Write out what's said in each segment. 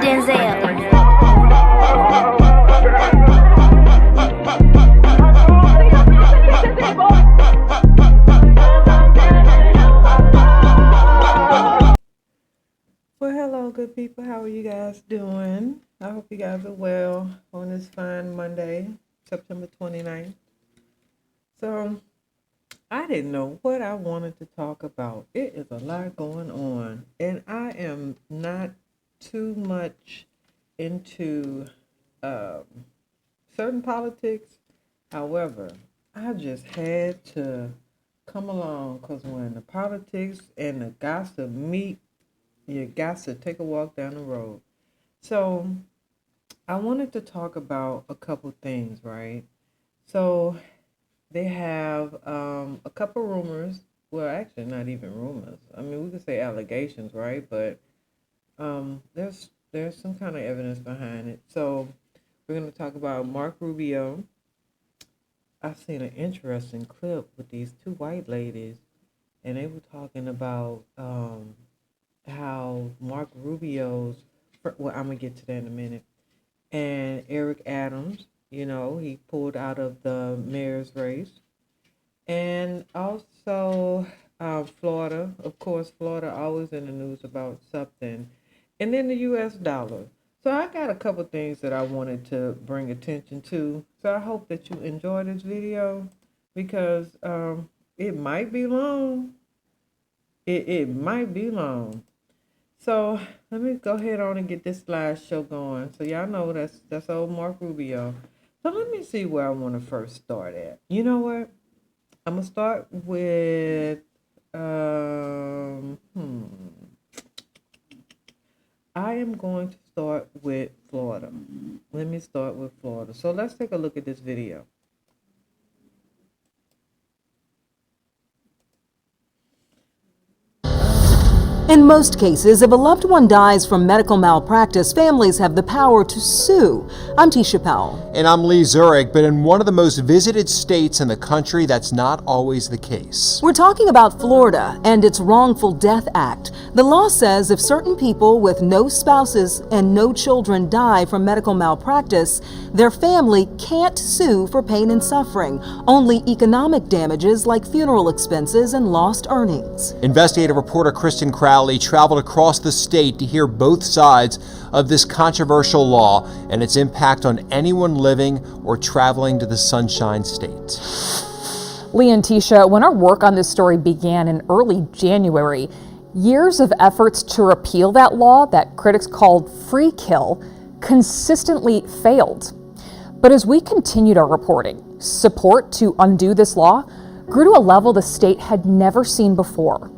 Denzel. Well, hello, good people. How are you guys doing? I hope you guys are well on this fine Monday, September 29th. So, I didn't know what I wanted to talk about. It is a lot going on, and I am not too much into certain politics. However, I just had to come along because when the politics and the gossip meet, you got to take a walk down the road. So I wanted to talk about a couple things, right? So they have a couple rumors. Well, actually, not even rumors. I mean, we could say allegations, right? But there's some kind of evidence behind it. So we're going to talk about Mark Rubio. I've seen an interesting clip with these two white ladies, and they were talking about how Mark Rubio's, well, I'm going to get to that in a minute, and Eric Adams, you know, he pulled out of the mayor's race. And also Florida, of course, Florida always in the news about something. And then the U.S. dollar. So I got a couple things that I wanted to bring attention to. So I hope that you enjoy this video because it might be long. It might be long. So let me go ahead on and get this slideshow going. So y'all know that's old Mark Rubio. So let me see where I want to first start at. You know what? I'm going to start with, I am going to start with Florida. Let me start with Florida. So let's take a look at this video. In most cases, if a loved one dies from medical malpractice, families have the power to sue. I'm Tisha Powell. And I'm Lee Zurich, but in one of the most visited states in the country, that's not always the case. We're talking about Florida and its Wrongful-Death Act. The law says if certain people with no spouses and no children die from medical malpractice, their family can't sue for pain and suffering, only economic damages like funeral expenses and lost earnings. Investigative reporter Kristen Crowley traveled across the state to hear both sides of this controversial law and its impact on anyone living or traveling to the Sunshine State. Lee and Tisha, when our work on this story began in early January, years of efforts to repeal that law that critics called free kill consistently failed. But as we continued our reporting, support to undo this law grew to a level the state had never seen before.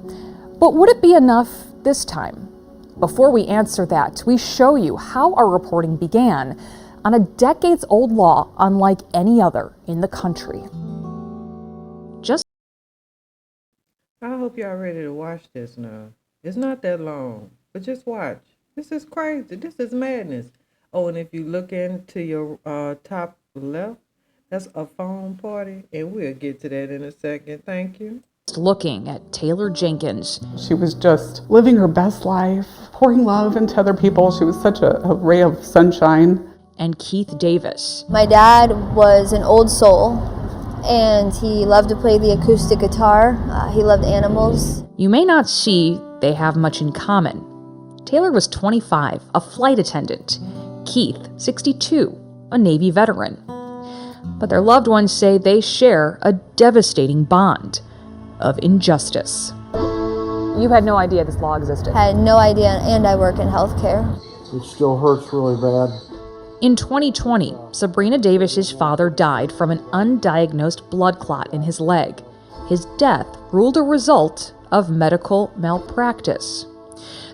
But would it be enough this time? Before we answer that, we show you how our reporting began on a decades-old law unlike any other in the country. I hope y'all ready to watch this now. It's not that long, but just watch. This is crazy. This is madness. Oh, and if you look into your top left, that's a phone party, and we'll get to that in a second. Thank you. Looking at Taylor Jenkins. She was just living her best life, pouring love into other people. She was such a ray of sunshine. And Keith Davis. My dad was an old soul, and he loved to play the acoustic guitar. He loved animals. You may not see they have much in common. Taylor was 25, a flight attendant. Keith, 62, a Navy veteran. But their loved ones say they share a devastating bond of injustice. You had no idea this law existed? I had no idea, and I work in healthcare. It still hurts really bad. In 2020, Sabrina Davis's father died from an undiagnosed blood clot in his leg. His death ruled a result of medical malpractice.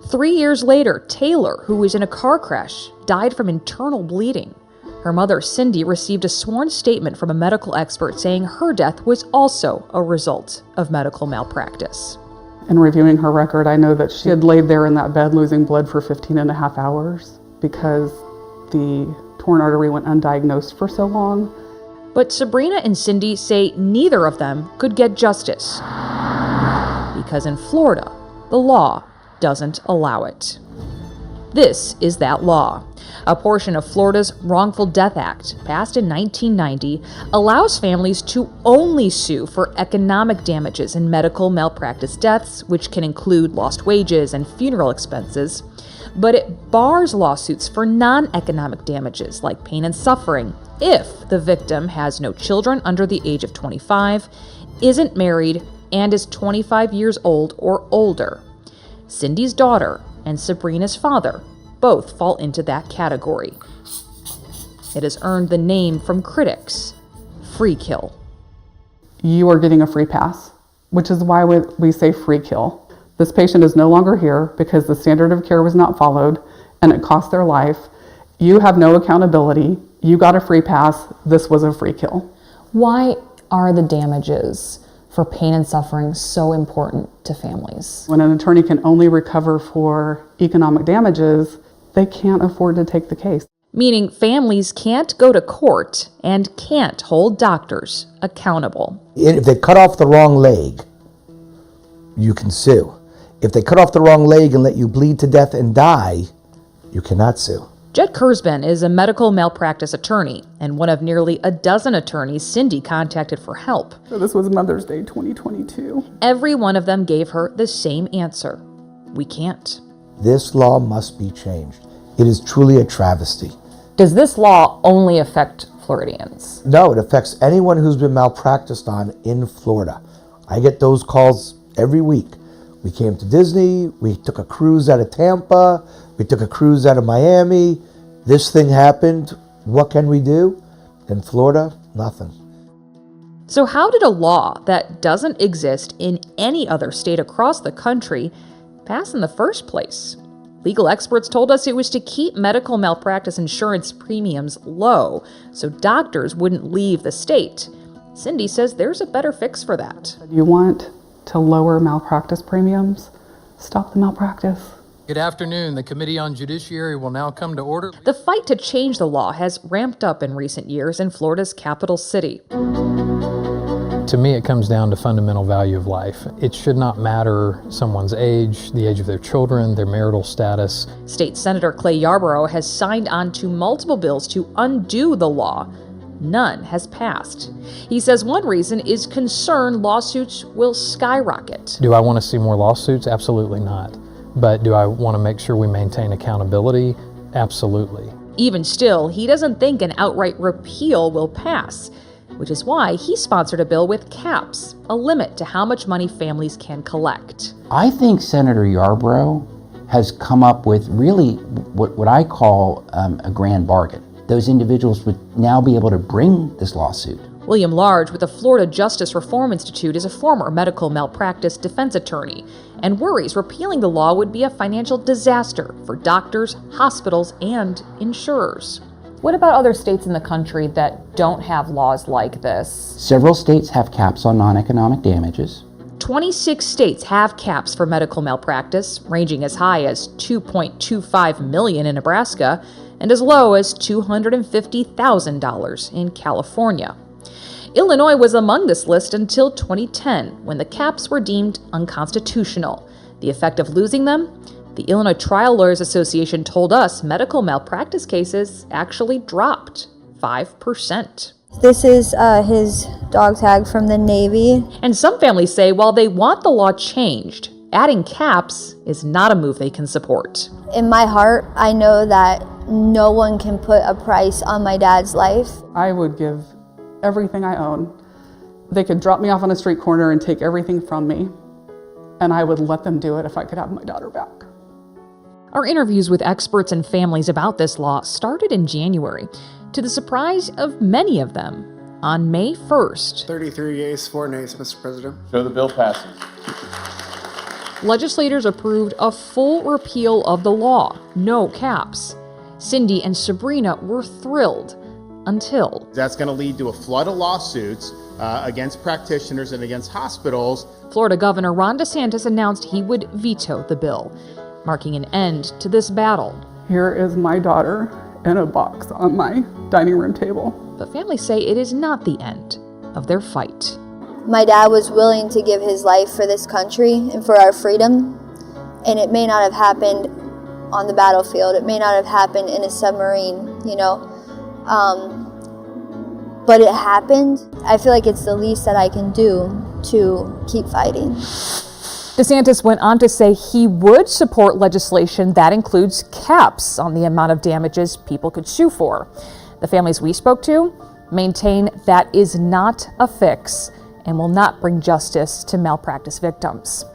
3 years later, Taylor, who was in a car crash, died from internal bleeding. Her mother, Cindy, received a sworn statement from a medical expert saying her death was also a result of medical malpractice. In reviewing her record, I know that she had laid there in that bed losing blood for 15 and a half hours because the torn artery went undiagnosed for so long. But Sabrina and Cindy say neither of them could get justice because in Florida, the law doesn't allow it. This is that law. A portion of Florida's Wrongful-Death Act, passed in 1990, allows families to only sue for economic damages in medical malpractice deaths, which can include lost wages and funeral expenses, but it bars lawsuits for non-economic damages like pain and suffering if the victim has no children under the age of 25, isn't married, and is 25 years old or older. Cindy's daughter and Sabrina's father both fall into that category. It has earned the name from critics, free kill. You are getting a free pass, which is why we say free kill. This patient is no longer here because the standard of care was not followed and it cost their life. You have no accountability. You got a free pass. This was a free kill. Why are the damages for pain and suffering so important to families? When an attorney can only recover for economic damages, they can't afford to take the case. Meaning families can't go to court and can't hold doctors accountable. If they cut off the wrong leg, you can sue. If they cut off the wrong leg and let you bleed to death and die, you cannot sue. Jed Kurzban is a medical malpractice attorney and one of nearly a dozen attorneys Cindy contacted for help. So this was Mother's Day 2022. Every one of them gave her the same answer: we can't. This law must be changed. It is truly a travesty. Does this law only affect Floridians? No, it affects anyone who's been malpracticed on in Florida. I get those calls every week. We came to Disney, we took a cruise out of Tampa, we took a cruise out of Miami. This thing happened. What can we do? In Florida, nothing. So how did a law that doesn't exist in any other state across the country pass in the first place? Legal experts told us it was to keep medical malpractice insurance premiums low so doctors wouldn't leave the state. Cindy says there's a better fix for that. You want to lower malpractice premiums? Stop the malpractice. Good afternoon. The Committee on Judiciary will now come to order. The fight to change the law has ramped up in recent years in Florida's capital city. To me, it comes down to fundamental value of life. It should not matter someone's age, the age of their children, their marital status. State Senator Clay Yarborough has signed on to multiple bills to undo the law. None has passed. He says one reason is concern lawsuits will skyrocket. Do I want to see more lawsuits? Absolutely not. But do I want to make sure we maintain accountability? Absolutely. Even still, he doesn't think an outright repeal will pass, which is why he sponsored a bill with caps, a limit to how much money families can collect. I think Senator Yarborough has come up with really what I call a grand bargain. Those individuals would now be able to bring this lawsuit. William Large with the Florida Justice Reform Institute is a former medical malpractice defense attorney and worries repealing the law would be a financial disaster for doctors, hospitals, and insurers. What about other states in the country that don't have laws like this? Several states have caps on non-economic damages. 26 states have caps for medical malpractice, ranging as high as $2.25 million in Nebraska and as low as $250,000 in California. Illinois was among this list until 2010, when the caps were deemed unconstitutional. The effect of losing them? The Illinois Trial Lawyers Association told us medical malpractice cases actually dropped 5%. This is his dog tag from the Navy. And some families say while they want the law changed, adding caps is not a move they can support. In my heart, I know that no one can put a price on my dad's life. I would give everything I own. They could drop me off on a street corner and take everything from me, and I would let them do it if I could have my daughter back. Our interviews with experts and families about this law started in January, to the surprise of many of them. On May 1st, 33 yeas, 4 nays, Mr. President. So the bill passes. Legislators approved a full repeal of the law, no caps. Cindy and Sabrina were thrilled until. That's going to lead to a flood of lawsuits against practitioners and against hospitals. Florida Governor Ron DeSantis announced he would veto the bill, marking an end to this battle. Here is my daughter in a box on my dining room table. But families say it is not the end of their fight. My dad was willing to give his life for this country and for our freedom, and it may not have happened on the battlefield. It may not have happened in a submarine, you know, but it happened. I feel like it's the least that I can do to keep fighting. DeSantis went on to say he would support legislation that includes caps on the amount of damages people could sue for. The families we spoke to maintain that is not a fix and will not bring justice to malpractice victims.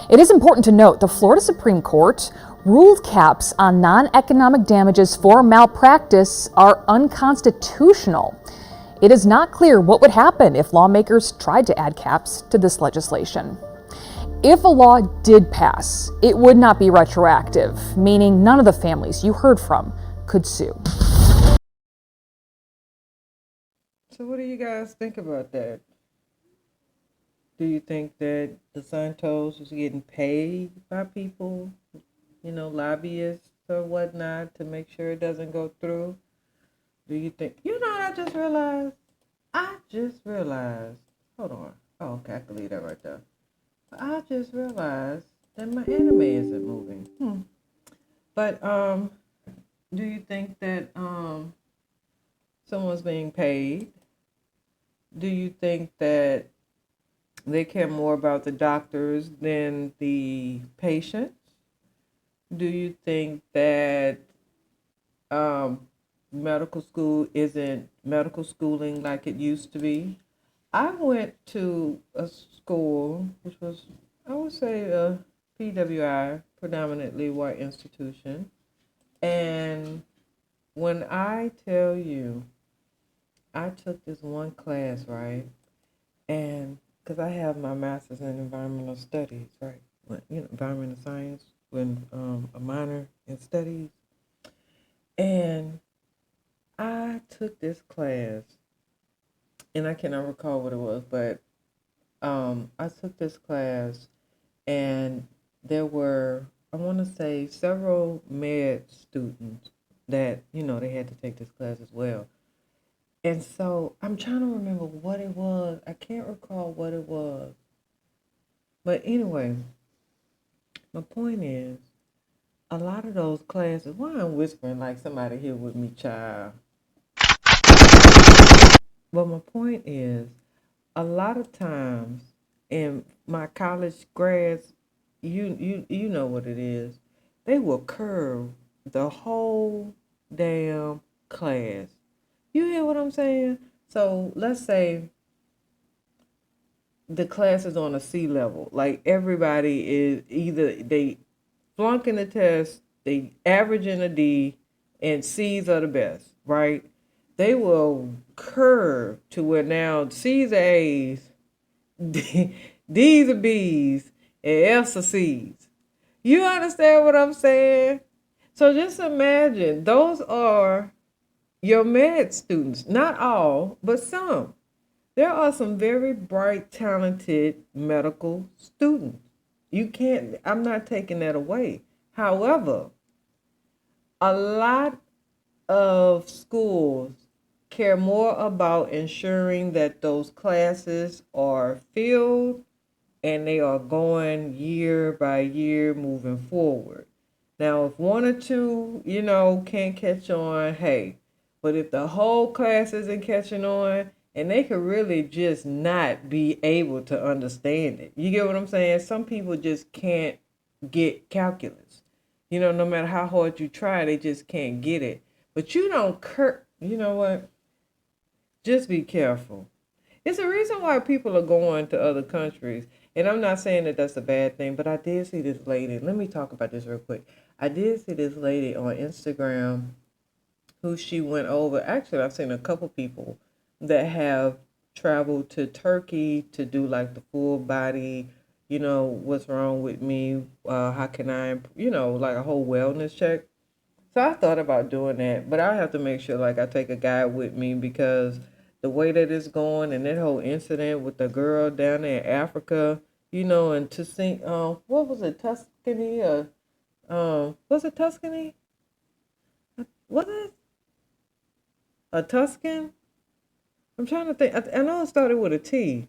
It is important to note the Florida Supreme Court ruled caps on non-economic damages for malpractice are unconstitutional. It is not clear what would happen if lawmakers tried to add caps to this legislation. If a law did pass, it would not be retroactive, meaning none of the families you heard from could sue. So what do you guys think about that? Do you think that DeSantis is getting paid by people, you know, lobbyists or whatnot, to make sure it doesn't go through? Do you think, you know what I just realized? Hold on. Oh, okay, I can leave that right there. I just realized that my anime isn't moving. But do you think that someone's being paid? Do you think that they care more about the doctors than the patients? Do you think that medical school isn't medical schooling like it used to be? I went to a school, which was, I would say, a PWI, predominantly white institution. And when I tell you, I took this one class, right? And because I have my master's in environmental studies, right? You know, environmental science, with a minor in studies. And I took this class, and I cannot recall what it was, but I took this class, and there were, I want to say, several med students that, you know, they had to take this class as well. And so I'm trying to remember what it was. I can't recall what it was. But anyway, my point is, a lot of those classes, why I'm whispering like somebody here with me, child. But my point is, a lot of times in my college grads, you know what it is. They will curve the whole damn class. You hear what I'm saying? So let's say the class is on a C level. Like everybody is either they flunking the test, they averaging a D, and C's are the best, right? They will curve to where now C's are A's, D's are B's, and F's are C's. You understand what I'm saying? So just imagine, those are your med students. Not all, but some. There are some very bright, talented medical students. I'm not taking that away. However, a lot of schools care more about ensuring that those classes are filled and they are going year by year moving forward. Now, if one or two, you know, can't catch on, hey, but if the whole class isn't catching on, and they could really just not be able to understand it. You get what I'm saying? Some people just can't get calculus. You know, no matter how hard you try, they just can't get it. But you don't you know what? Just be careful. It's a reason why people are going to other countries. And I'm not saying that that's a bad thing, but I did see this lady. Let me talk about this real quick. I did see this lady on Instagram who she went over. Actually, I've seen a couple people that have traveled to Turkey to do like the full body, you know, what's wrong with me? How can I, you know, like a whole wellness check. So I thought about doing that, but I have to make sure like I take a guy with me, because the way that it's going and that whole incident with the girl down there in Africa, you know, and to see, what was it, Tuscany or, was it Tuscany? Was it a Tuscan? I'm trying to think. I know it started with a T.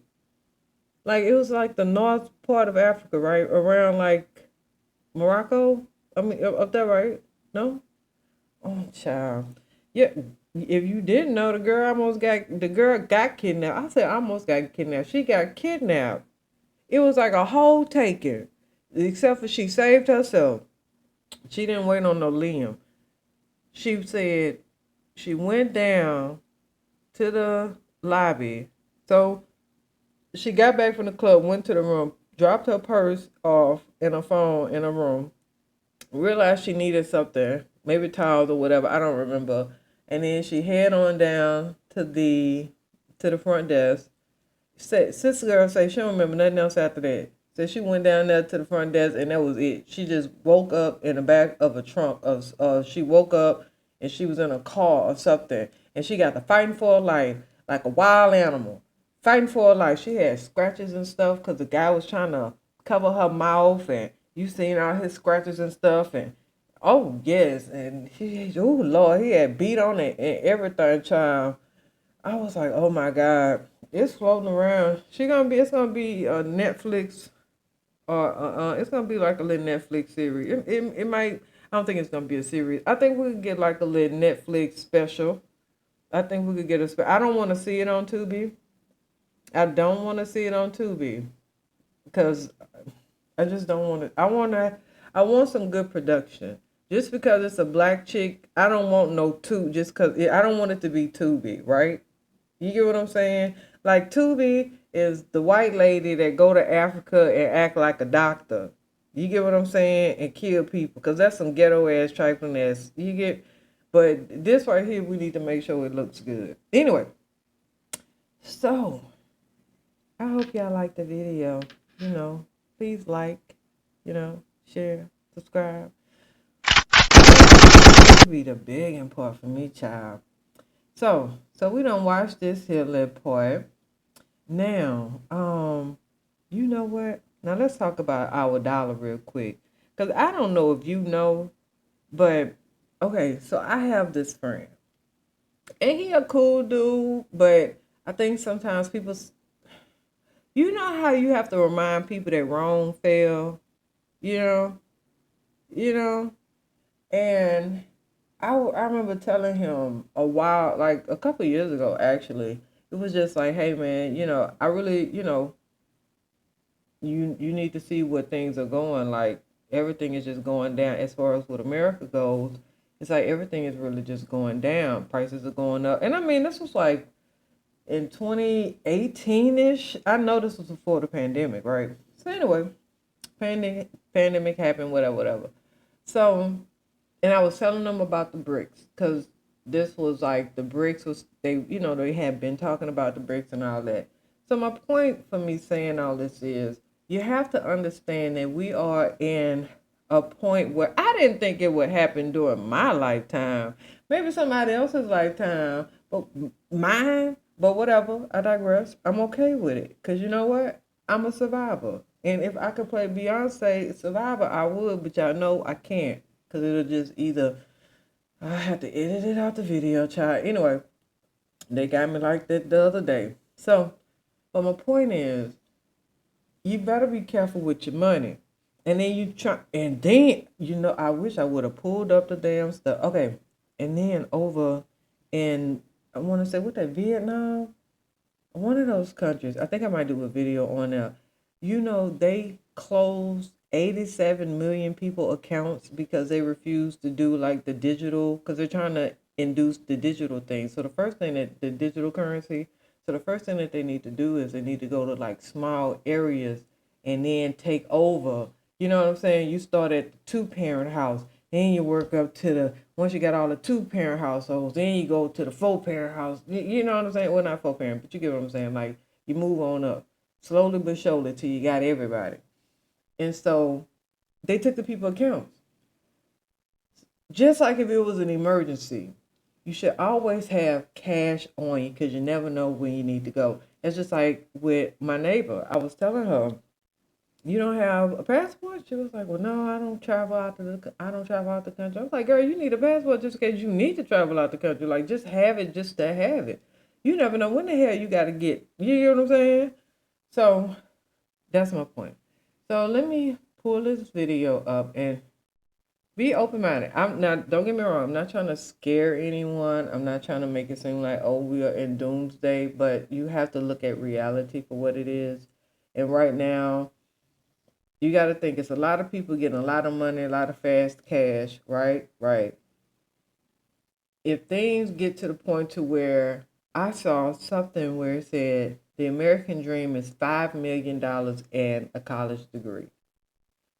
Like, it was like the north part of Africa, right? Around like Morocco I mean, up that right? No? Oh, child. Yeah, if you didn't know, the girl got kidnapped. I said almost got kidnapped. She got kidnapped. It was like a whole taking, except for she saved herself. She didn't wait on no Liam. She said she went down to the lobby. So she got back from the club, went to the room, dropped her purse off and her phone in her room, realized she needed something, maybe towels or whatever, I don't remember. And then she head on down to the front desk. Sister girl say she don't remember nothing else after that. So she went down there to the front desk and that was it. She just woke up in the back of a trunk of she woke up and she was in a car or something. And she got to fighting for her life like a wild animal. Fighting for her life. She had scratches and stuff because the guy was trying to cover her mouth, and you seen all his scratches and stuff. And oh yes, and oh Lord, he had beat on it and everything, child. I was like, oh my God, it's floating around. It's gonna be a Netflix, or it's gonna be like a little Netflix series. It might. I don't think it's gonna be a series. I think we could get like a little Netflix special. I think we could get I don't want to see it on Tubi. I don't want to see it on Tubi because I just don't want it. I want some good production. Just because it's a black chick, I don't want no just because I don't want it to be Tubi, right? You get what I'm saying? Like Tubi is the white lady that go to Africa and act like a doctor. You get what I'm saying? And kill people. Because that's some ghetto ass trifling ass. But this right here, we need to make sure it looks good. Anyway. So, I hope y'all like the video. Please like, share, subscribe. That be the big part for me, child. So we done watched this here little part. Now, you know what? Now let's talk about our dollar real quick. Because I don't know if you know, but, okay, so I have this friend. And he a cool dude, but I think sometimes people, you know how you have to remind people that wrong fell, and I remember telling him a while, like a couple years ago, actually, it was just like, hey man, I really, you need to see where things are going. Like everything is just going down as far as what America goes. It's like everything is really just going down. Prices are going up. And I mean, this was like in 2018-ish. I know this was before the pandemic, right? So anyway, pandemic happened, whatever. So, and I was telling them about the bricks because this was like the bricks was, they had been talking about the bricks and all that. So my point for me saying all this is you have to understand that we are in a point where I didn't think it would happen during my lifetime. Maybe somebody else's lifetime, but mine. But whatever, I digress. I'm okay with it. Because you know what? I'm a survivor. And if I could play Beyonce Survivor, I would. But y'all know I can't. Because it'll just either, I have to edit it out the video, child. Anyway, they got me like that the other day. So, but my point is, you better be careful with your money. And then I wish I would have pulled up the damn stuff. Okay. And then over in, I want to say, what that, Vietnam? One of those countries. I think I might do a video on that. They closed 87 million people accounts because they refuse to do like the digital, because they're trying to induce the digital thing. So the first thing that the digital currency, so the first thing that they need to do is they need to go to like small areas and then take over. You know what I'm saying? You start at the 2-parent house, then you work up to once you got all the 2-parent households, then you go to the 4-parent house. You know what I'm saying? Well, not 4-parent, but you get what I'm saying. Like, you move on up, slowly but surely, till you got everybody. And so, they took the people accounts. Just like if it was an emergency, you should always have cash on you because you never know when you need to go. It's just like with my neighbor. I was telling her, you don't have a passport? She was like, well, no, I don't travel out the country. I was like, girl, you need a passport just in case you need to travel out the country. Like, just have it just to have it. You never know when the hell you got to get. You hear what I'm saying? So, that's my point. So, let me pull this video up. And Be open-minded. I'm not, don't get me wrong, I'm not trying to scare anyone. I'm not trying to make it seem like, oh, we are in doomsday, but you have to look at reality for what it is. And right now, you got to think it's a lot of people getting a lot of money, a lot of fast cash, right? Right. If things get to the point to where I saw something where it said the American dream is $5 million and a college degree.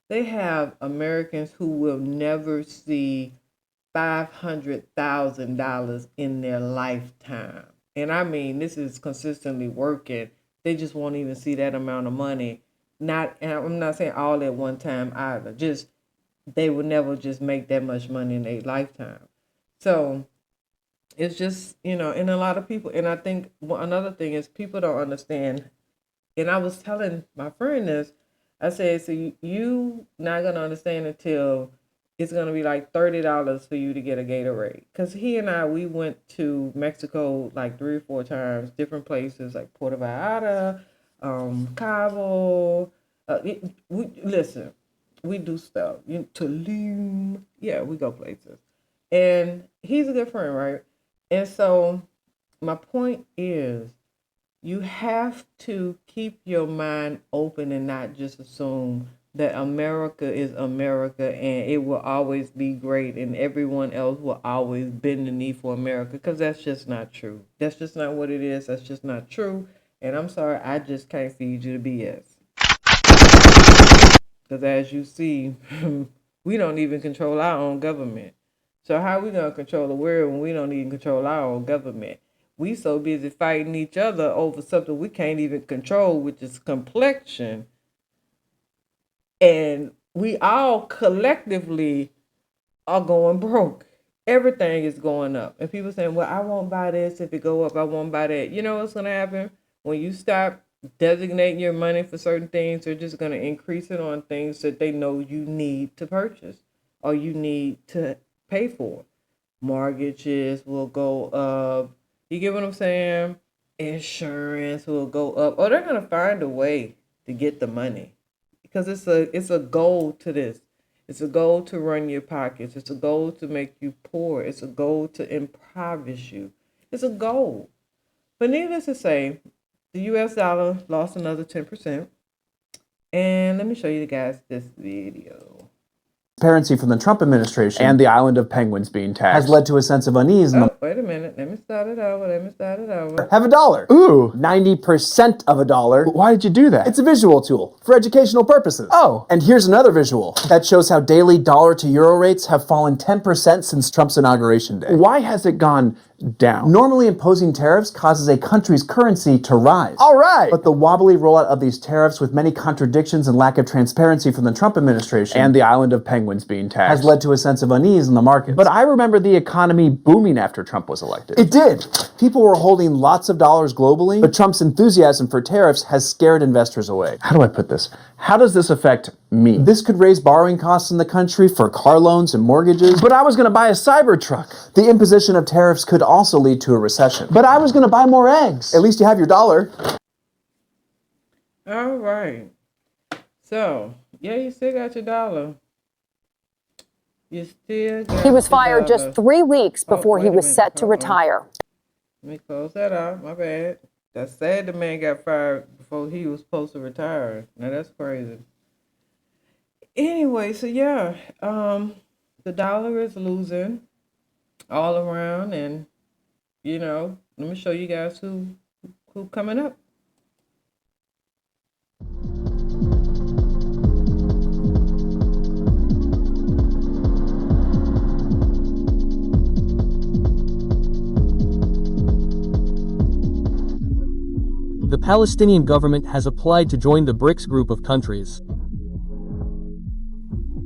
They have Americans who will never see $500,000 in their lifetime. And I mean, this is consistently working. They just won't even see that amount of money. And I'm not saying all at one time either. Just they will never just make that much money in their lifetime. So it's just, and a lot of people, and I think another thing is people don't understand. And I was telling my friend this, I said, so you not going to understand until it's going to be like $30 for you to get a Gatorade. Because he and we went to Mexico like 3 or 4 times, different places like Puerto Vallarta, Cabo. Listen, we do stuff. Tulum. Yeah, we go places. And he's a good friend, right? And so my point is, you have to keep your mind open and not just assume that America is America and it will always be great and everyone else will always bend the knee for America, because that's just not true. That's just not what it is. That's just not true. And I'm sorry, I just can't feed you the BS. Because as you see, we don't even control our own government. So how are we going to control the world when we don't even control our own government? We so busy fighting each other over something we can't even control, which is complexion. And we all collectively are going broke. Everything is going up. And people saying, well, I won't buy this if it go up. I won't buy that. You know what's going to happen? When you stop designating your money for certain things, they're just going to increase it on things that they know you need to purchase or you need to pay for. Mortgages will go up. You get what I'm saying? Insurance will go up. Oh, they're going to find a way to get the money, because it's a goal to this. It's a goal to run your pockets. It's a goal to make you poor. It's a goal to impoverish you. It's a goal. But needless to say, the U.S. dollar lost another 10%. And let me show you guys this video. Transparency from the Trump administration and the island of penguins being taxed has led to a sense of unease. Oh, wait a minute. Let me start it over. Have $1. Ooh, 90% of $1. Why did you do that? It's a visual tool for educational purposes. Oh. And here's another visual that shows how daily dollar to euro rates have fallen 10% since Trump's inauguration day. Why has it gone down? Normally imposing tariffs causes a country's currency to rise. All right. But the wobbly rollout of these tariffs with many contradictions and lack of transparency from the Trump administration and the island of penguins being taxed has led to a sense of unease in the market. But I remember the economy booming after Trump was elected. It did. People were holding lots of dollars globally, but Trump's enthusiasm for tariffs has scared investors away. How do I put this? How does this affect me? This could raise borrowing costs in the country for car loans and mortgages. But I was going to buy a Cybertruck. The imposition of tariffs could also lead to a recession. But I was going to buy more eggs. At least you have your dollar. All right. So, yeah, you still got your dollar. You still got He was your fired dollar. just 3 weeks before wait he a was minute. set to Hold on. retire. Let me close that out. My bad. That's sad the man got fired before he was supposed to retire. Now that's crazy. Anyway, so yeah, the dollar is losing all around, and let me show you guys who coming up. The Palestinian government has applied to join the BRICS group of countries.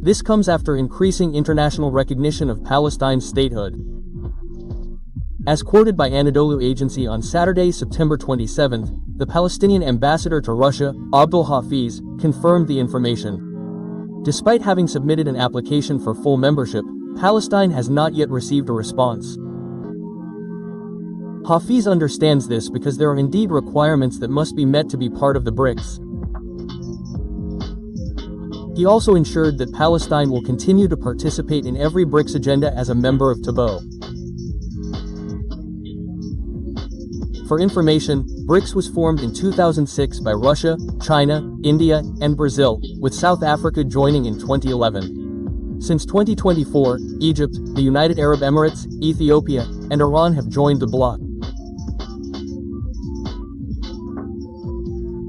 This comes after increasing international recognition of Palestine's statehood. As quoted by Anadolu Agency on Saturday, September 27th, the Palestinian ambassador to Russia, Abdul Hafiz, confirmed the information. Despite having submitted an application for full membership, Palestine has not yet received a response. Hafiz understands this because there are indeed requirements that must be met to be part of the BRICS. He also ensured that Palestine will continue to participate in every BRICS agenda as a member of TABO. For information, BRICS was formed in 2006 by Russia, China, India, and Brazil, with South Africa joining in 2011. Since 2024, Egypt, the United Arab Emirates, Ethiopia, and Iran have joined the bloc.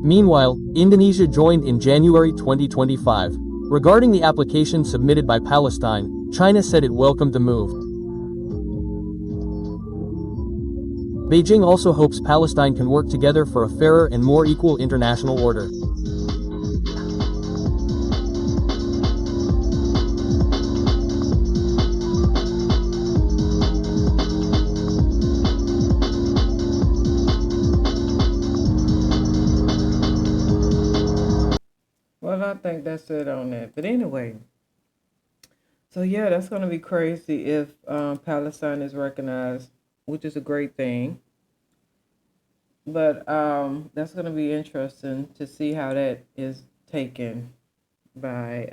Meanwhile, Indonesia joined in January 2025. Regarding the application submitted by Palestine, China said it welcomed the move. Beijing also hopes Palestine can work together for a fairer and more equal international order. Well, I think that's it on that. But anyway, so yeah, that's going to be crazy if Palestine is recognized, which is a great thing. But that's going to be interesting to see how that is taken by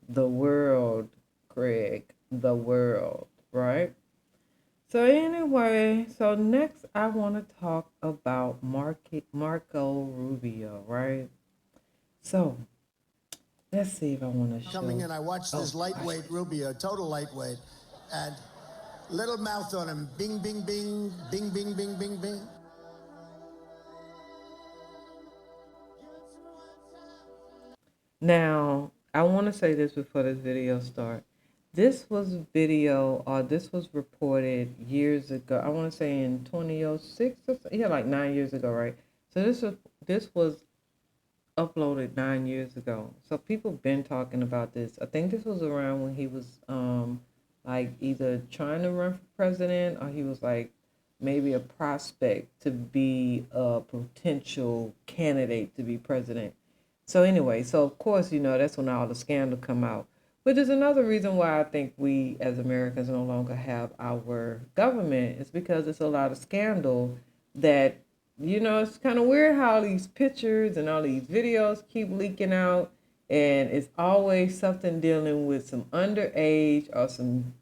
the world, Craig, the world, right? So anyway, so next I want to talk about Marco Rubio, right? So let's see if I want to show. Coming in, I watched this lightweight Rubio, total lightweight, and little mouth on him. Bing, bing, bing, bing, bing, bing, bing, bing. Now, I want to say this before this video starts. This was reported years ago. I want to say in 2006, yeah, like 9 years ago, right? So this was uploaded 9 years ago. So people been talking about this. I think this was around when he was like either trying to run for president or he was like maybe a prospect to be a potential candidate to be president. So anyway, so of course, you know, that's when all the scandal come out. Which is another reason why I think we as Americans no longer have our government. It's because it's a lot of scandal that, you know, it's kind of weird how these pictures and all these videos keep leaking out. And it's always something dealing with some underage or some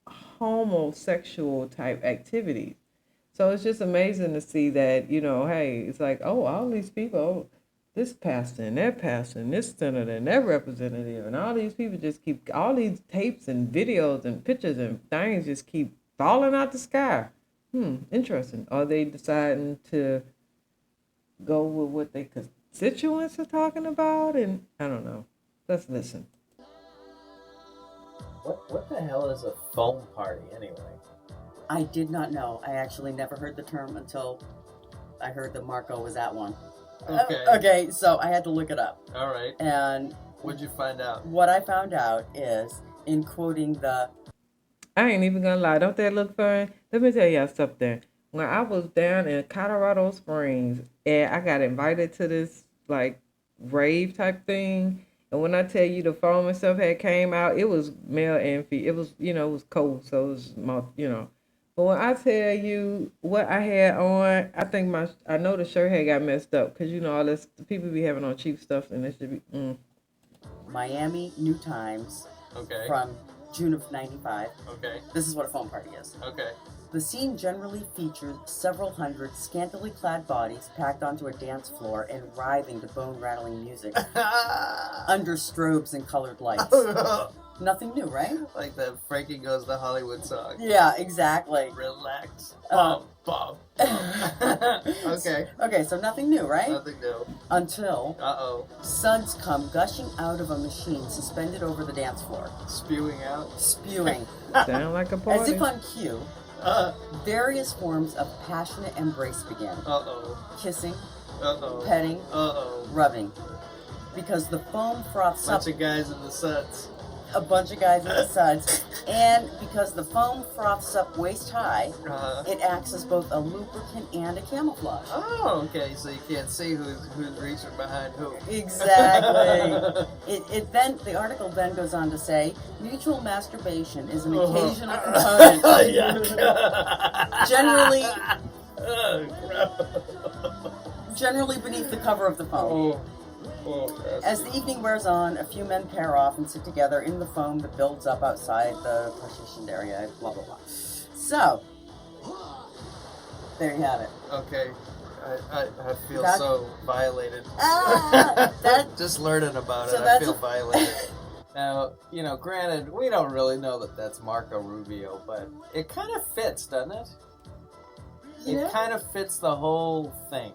homosexual type activities. So it's just amazing to see that, you know, hey, it's like, oh, all these people, this pastor and that pastor and this senator and that representative and all these people just keep, all these tapes and videos and pictures and things just keep falling out the sky. Interesting. Are they deciding to go with what their constituents are talking about? And I don't know. Let's listen. What the hell is a foam party anyway? I did not know. I actually never heard the term until I heard that Marco was at one. Okay. Okay, so I had to look it up. All right. And what'd you find out? What I found out is, in quoting the... I ain't even gonna lie. Don't that look fun? Let me tell y'all something. When I was down in Colorado Springs and I got invited to this like rave type thing, and when I tell you the foam and stuff had came out, it was male and female. It was, you know, it was cold, so it was, you know. But when I tell you what I had on, I think I know the shirt had got messed up because, you know, all this, the people be having on cheap stuff and it should be, Miami New Times. Okay. From June of '95. Okay. This is what a foam party is. Okay. The scene generally featured several hundred scantily clad bodies packed onto a dance floor and writhing to bone-rattling music under strobes and colored lights. Nothing new, right? Like the Frankie Goes to Hollywood song. Yeah, exactly. Relax. Bob. Okay. Okay, so nothing new, right? Nothing new. Until suds come gushing out of a machine suspended over the dance floor. Spewing out? Spewing. Sound like a party. As if on cue, various forms of passionate embrace begin. Kissing, petting, rubbing. Because the foam froths up. Bunch of guys in the suds. A bunch of guys in the suds. And because the foam froths up waist high, it acts as both a lubricant and a camouflage. Oh, okay. So you can't see who's reaching behind who. Exactly. Then the article then goes on to say, mutual masturbation is an occasional component. Generally beneath the cover of the foam. As the evening wears on, a few men pair off and sit together in the foam that builds up outside the partitioned area, blah, blah, blah. So, there you have it. Okay. I feel That- so violated. That, Just learning about So it, I that's feel a- violated. Now, granted, we don't really know that that's Marco Rubio, but it kind of fits, doesn't it? Yeah. It kind of fits the whole thing.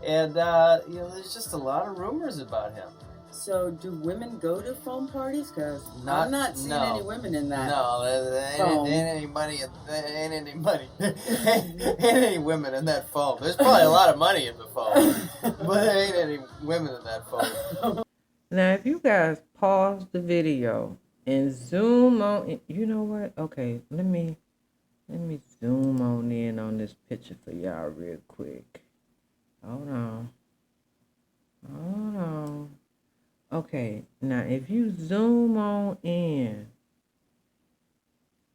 And, there's just a lot of rumors about him. So, do women go to foam parties? Because Not- I'm not seeing no. any women in that. No, there foam. ain't any money, ain't any money, ain't any women in that foam. There's probably a lot of money in the foam, but there ain't any women in that foam. Now, if you guys pause the video and zoom on, you know what? Okay, let me zoom on in on this picture for y'all real quick. Hold on. Okay, now if you zoom on in,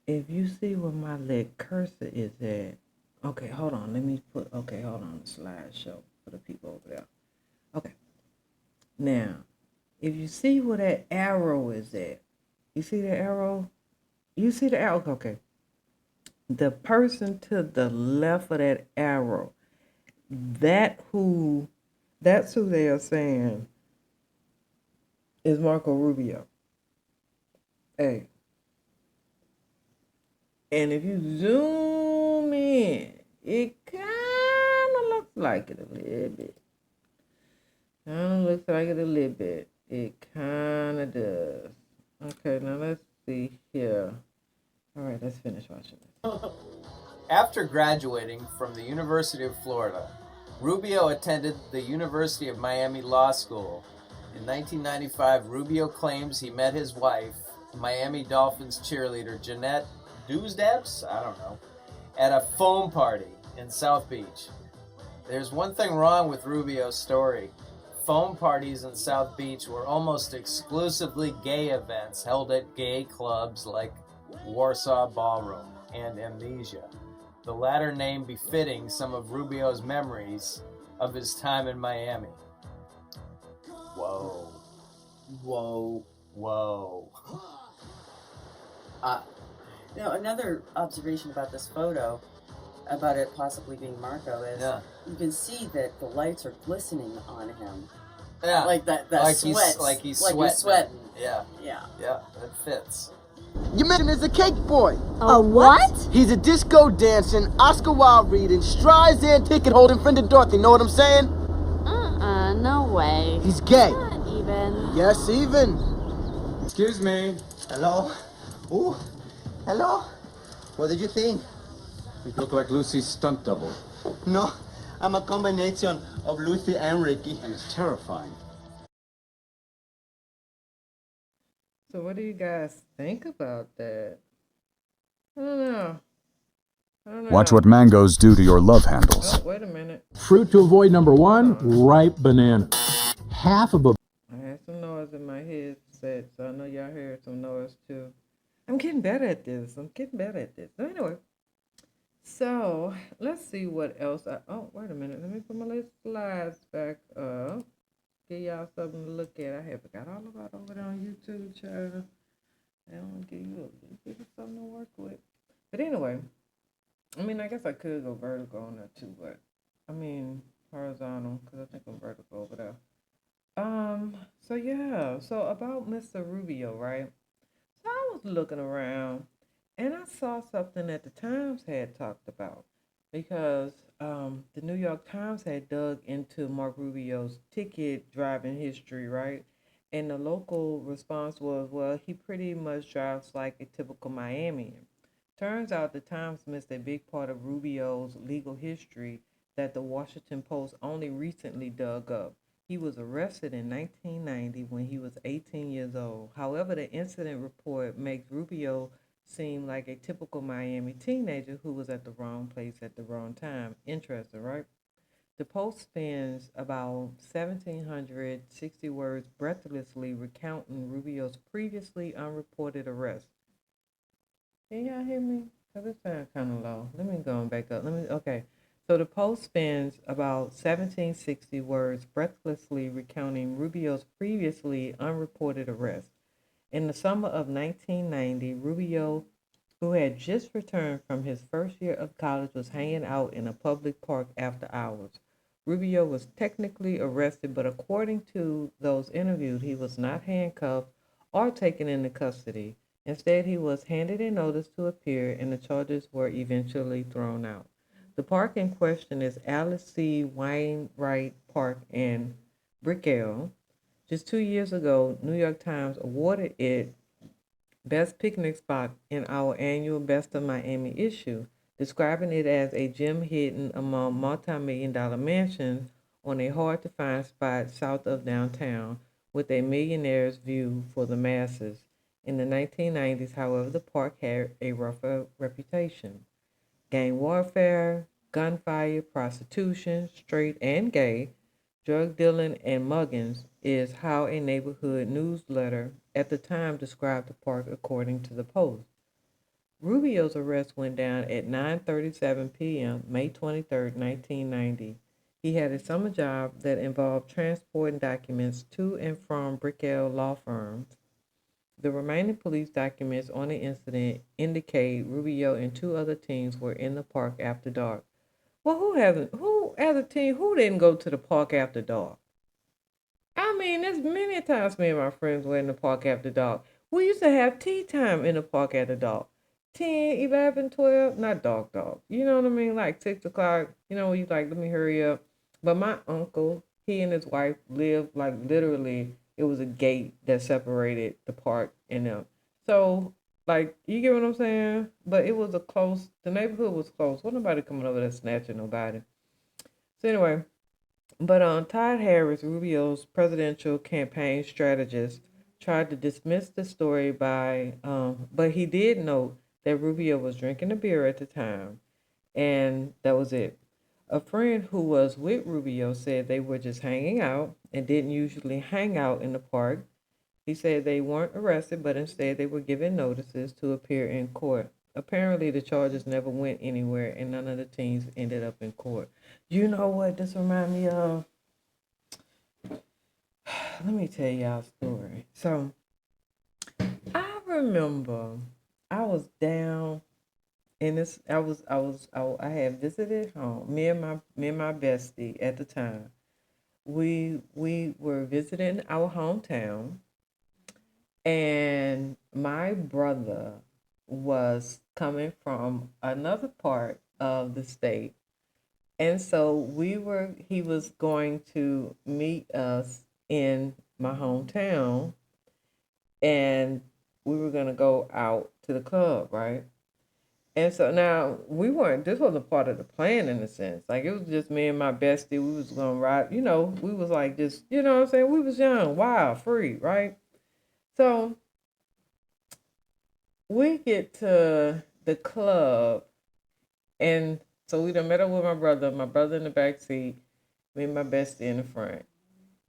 if you see where my little cursor is at, okay, hold on, hold on, the slideshow for the people over there. Okay, now, if you see where that arrow is at, you see the arrow? You see the arrow? Okay. The person to the left of that arrow, that's who they are saying is Marco Rubio. Hey. And if you zoom in, it kind of looks like it a little bit. It kind of does. Okay, now let's see here. All right, let's finish watching this. After graduating from the University of Florida, Rubio attended the University of Miami Law School. In 1995, Rubio claims he met his wife, Miami Dolphins cheerleader Jeanette Dewsdaps, I don't know, at a foam party in South Beach. There's one thing wrong with Rubio's story. Foam parties in South Beach were almost exclusively gay events held at gay clubs like Warsaw Ballroom and Amnesia, the latter name befitting some of Rubio's memories of his time in Miami. Whoa. Whoa. Whoa. Now, another observation about this photo, about it possibly being Marco, is you can see that the lights are glistening on him. Yeah. Like that like sweat. Like he's sweating. Yeah. Yeah. Yeah, that fits. Your man is a cake boy. A what? He's a disco dancing, Oscar Wilde reading, Streisand ticket holding friend of Dorothy. Know what I'm saying? No way. He's gay. Not even. Yes, even. Excuse me. Hello. Ooh. Hello. What did you think? You look like Lucy's stunt double. No, I'm a combination of Lucy and Ricky. And it's terrifying. So what do you guys think about that? I don't know. Watch what mangoes do to your love handles. Oh, wait a minute. Fruit to avoid number one, ripe banana. Half of a I had some noise in my headset, so I know y'all heard some noise too. I'm getting better at this. So anyway, so let's see what else. Oh, wait a minute. Let me put my little slides back up. Give y'all something to look at. I forgot all about over there on YouTube, child. I don't give you something to work with. But anyway, I mean, I guess I could go vertical on that too, but I mean horizontal because I think I'm vertical over there. So yeah, so about Mr. Rubio, right? So I was looking around and I saw something that the Times had talked about because the New York Times had dug into Mark Rubio's ticket driving history, right? And the local response was, well, he pretty much drives like a typical Miamian. Turns out the Times missed a big part of Rubio's legal history that the Washington Post only recently dug up. He was arrested in 1990 when he was 18 years old. However, the incident report makes Rubio seem like a typical Miami teenager who was at the wrong place at the wrong time. Interesting, right? The Post spends about 1,760 words breathlessly recounting Rubio's previously unreported arrest. Can y'all hear me? Because it sounds kind of low. Let me go back up. Okay. So the Post spends about 1760 words breathlessly recounting Rubio's previously unreported arrest. In the summer of 1990, Rubio, who had just returned from his first year of college, was hanging out in a public park after hours. Rubio was technically arrested, but according to those interviewed, he was not handcuffed or taken into custody. Instead, he was handed a notice to appear, and the charges were eventually thrown out. The park in question is Alice C. Wainwright Park in Brickell. Just 2 years ago, New York Times awarded it Best Picnic Spot in our annual Best of Miami issue, describing it as a gem hidden among multi-million-dollar mansions on a hard-to-find spot south of downtown with a millionaire's view for the masses. In the 1990s, however, the park had a rougher reputation. Gang warfare, gunfire, prostitution, straight and gay, drug dealing, and muggings is how a neighborhood newsletter at the time described the park according to the Post. Rubio's arrest went down at 9:37 p.m., May 23, 1990. He had a summer job that involved transporting documents to and from Brickell law firms. The remaining police documents on the incident indicate Rubio and two other teens were in the park after dark. Well, who as a teen, who didn't go to the park after dark? I mean, there's many times me and my friends were in the park after dark. We used to have tea time in the park after dark. 10, 11, 12, not dark. You know what I mean? Like 6 o'clock, you know, you like, let me hurry up. But my uncle, he and his wife lived like literally, it was a gate that separated the park and them. So, like, you get what I'm saying? But it was the neighborhood was close. Wasn't nobody coming over there snatching nobody. So anyway, but Todd Harris, Rubio's presidential campaign strategist, tried to dismiss the story but he did note that Rubio was drinking a beer at the time, and that was it. A friend who was with Rubio said they were just hanging out and didn't usually hang out in the park. He said they weren't arrested, but instead they were given notices to appear in court. Apparently, the charges never went anywhere, and none of the teens ended up in court. You know what this reminds me of? Let me tell y'all a story. So, I remember I was down in this. I had visited home. Me and my bestie at the time. We were visiting our hometown, and my brother was coming from another part of the state. And so he was going to meet us in my hometown, and we were going to go out to the club, right? And so now this wasn't part of the plan in a sense. Like, it was just me and my bestie. We was going to ride, we was like just, you know what I'm saying? We was young, wild, free, right? So we get to the club, and so we done met up with my brother in the back seat, me and my bestie in the front.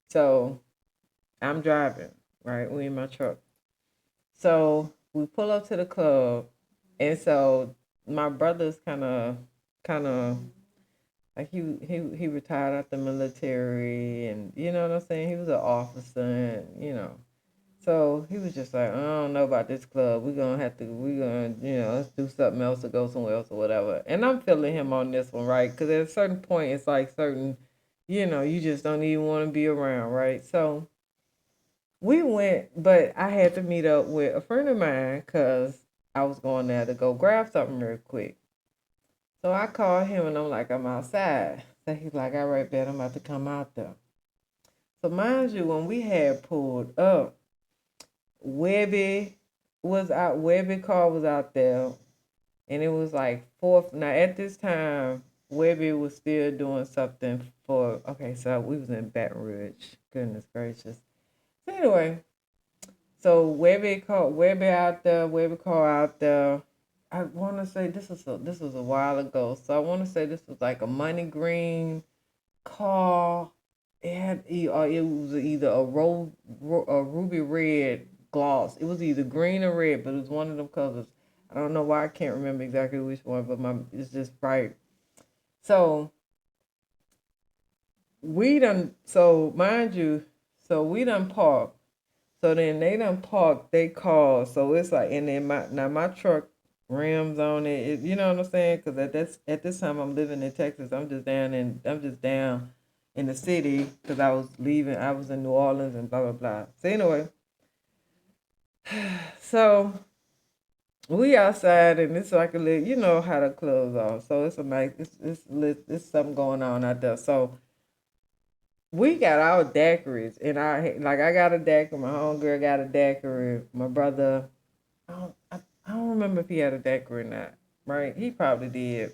So I'm driving, right? We in my truck. So we pull up to the club, and so my brother's kind of like he retired out the military, and you know what I'm saying? He was an officer, and So he was just like, I don't know about this club. We're gonna, let's do something else or go somewhere else or whatever. And I'm feeling him on this one, right? Because at a certain point, it's like you just don't even want to be around, right? So we went, but I had to meet up with a friend of mine because I was going there to go grab something real quick. So I called him and I'm like, I'm outside. So he's like, all right, bet I'm about to come out there. So mind you, when we had pulled up, Webby car was out there, and it was like fourth. Now at this time, Webby was still doing something so we was in Baton Rouge. Goodness gracious. So anyway, so Webby car out there. I want to say this was a while ago, so I want to say this was like a money green car. It was either a ruby red gloss. It was either green or red, but it was one of them colors. I don't know why I can't remember exactly which one, but it's just bright. So mind you, so we done parked. So then they done parked they car. So it's like, and then my truck rims on it. You know what I'm saying? Because at this time I'm living in Texas. I'm just down in the city because I was leaving. I was in New Orleans and blah blah blah. So anyway, so we outside and it's like a little, you know how the clubs are. So it's a nice, it's something going on out there. So we got our daiquiris, and I got a daiquiri. My homegirl got a daiquiri. My brother, I don't remember if he had a daiquiri or not. Right? He probably did.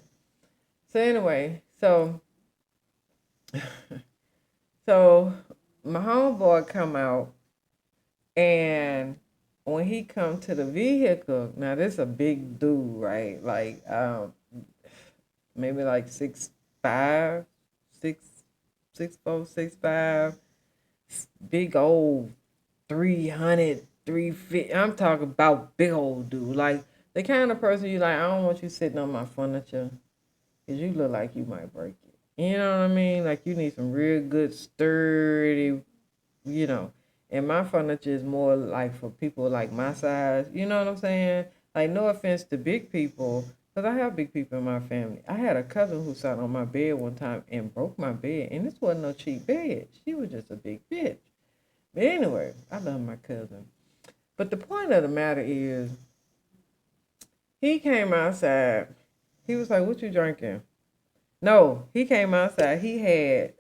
So anyway, so my homeboy come out, and when he come to the vehicle, now this a big dude, right? Like maybe like 6'5", 6'4", 6'5", big old 300, 350. I'm talking about big old dude. Like the kind of person you like, I don't want you sitting on my furniture because you look like you might break it. You know what I mean? Like you need some real good, sturdy, you know. And my furniture is more like for people like my size. You know what I'm saying? Like no offense to big people, because I have big people in my family. I had a cousin who sat on my bed one time and broke my bed. And this wasn't no cheap bed. She was just a big bitch. But anyway, I love my cousin. But the point of the matter is, he came outside. He was like, what you drinking? No, he came outside. He had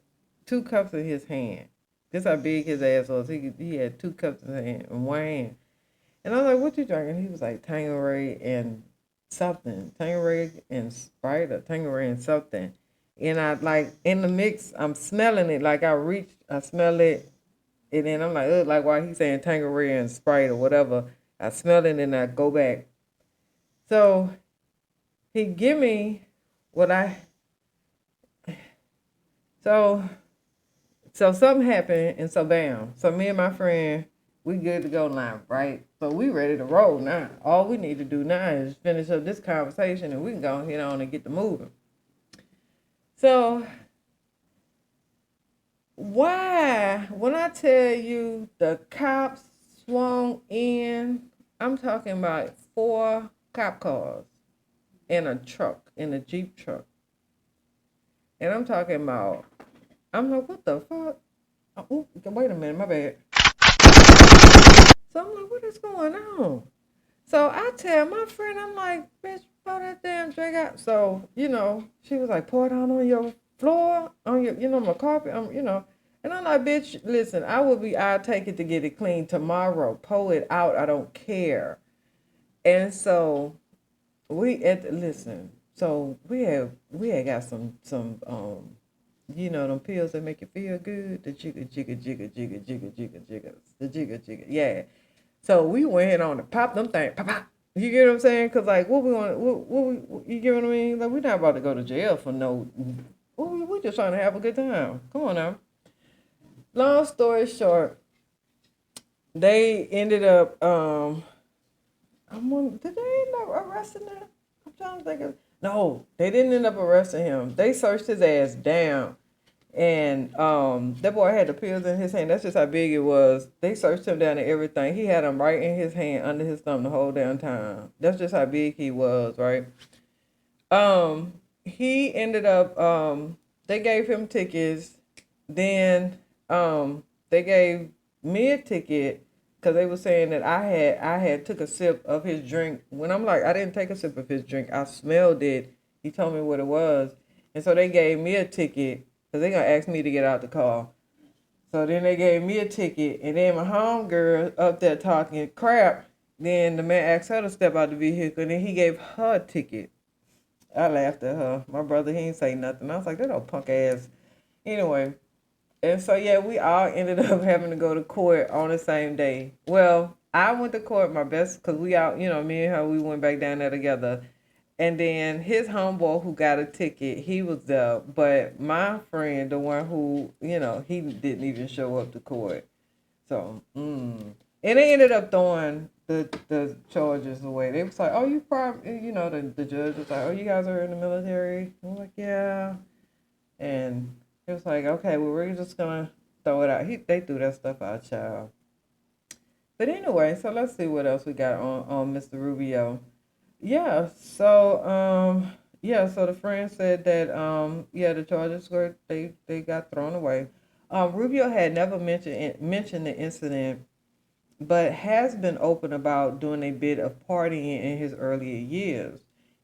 2 cups in his hand. This how big his ass was. He had 2 cups in one hand. And I was like, what you drinking? He was like, Tanqueray and something. Tanqueray and Sprite or Tanqueray and something. And I like, in the mix, I'm smelling it. Like I smell it. And then I'm like, ugh, like why he's saying Tanqueray and Sprite or whatever. I smell it and I go back. So he give me what so something happened and so bam. So me and my friend, we good to go now, right? So we ready to roll now. All we need to do now is finish up this conversation and we can go ahead on and get to moving. So why, when I tell you the cops swung in, I'm talking about 4 cop cars in a truck, in a Jeep truck. And I'm talking about, I'm like, what the fuck? Oh, wait a minute, my bad. So I'm like, what is going on? So I tell my friend, I'm like, bitch, pour that damn drink out. So, you know, she was like, pour it out on your floor, on your, you know, my carpet, you know. And I'm like, bitch, listen, I'll take it to get it clean tomorrow. Pour it out, I don't care. And so listen, so we had got some you know, them pills that make you feel good, the jigga, the jigga, yeah. So we went on to pop them things, pop. You get what I'm saying? Cause like, you get what I mean? Like, we're not about to go to jail for no. We just trying to have a good time. Come on now. Long story short, they ended up. Did they end up arresting him? I'm trying to think of. No, they didn't end up arresting him. They searched his ass down. And that boy had the pills in his hand. That's just how big it was. They searched him down and everything. He had them right in his hand, under his thumb the whole damn time. That's just how big he was, right? He ended up, they gave him tickets. Then they gave me a ticket because they were saying that I had took a sip of his drink. When I'm like, I didn't take a sip of his drink. I smelled it. He told me what it was. And so they gave me a ticket. Because they're going to ask me to get out the car. So then they gave me a ticket. And then my homegirl up there talking crap. Then the man asked her to step out the vehicle. And then he gave her a ticket. I laughed at her. My brother, he didn't say nothing. I was like, that old punk ass. Anyway. And so, yeah, we all ended up having to go to court on the same day. Well, I went to court my best. Because we out, you know, me and her, we went back down there together. And then his homeboy who got a ticket, he was there. But my friend, the one who, you know, he didn't even show up to court. So, And they ended up throwing the charges away. They was like, oh, you probably, you know, the judge was like, oh, you guys are in the military? I'm like, yeah. And it was like, okay, well, we're just gonna throw it out. They threw that stuff out, child. But anyway, so let's see what else we got on Mr. Rubio. Yeah, so the friend said that the charges were they got thrown away. Rubio had never mentioned the incident, but has been open about doing a bit of partying in his earlier years.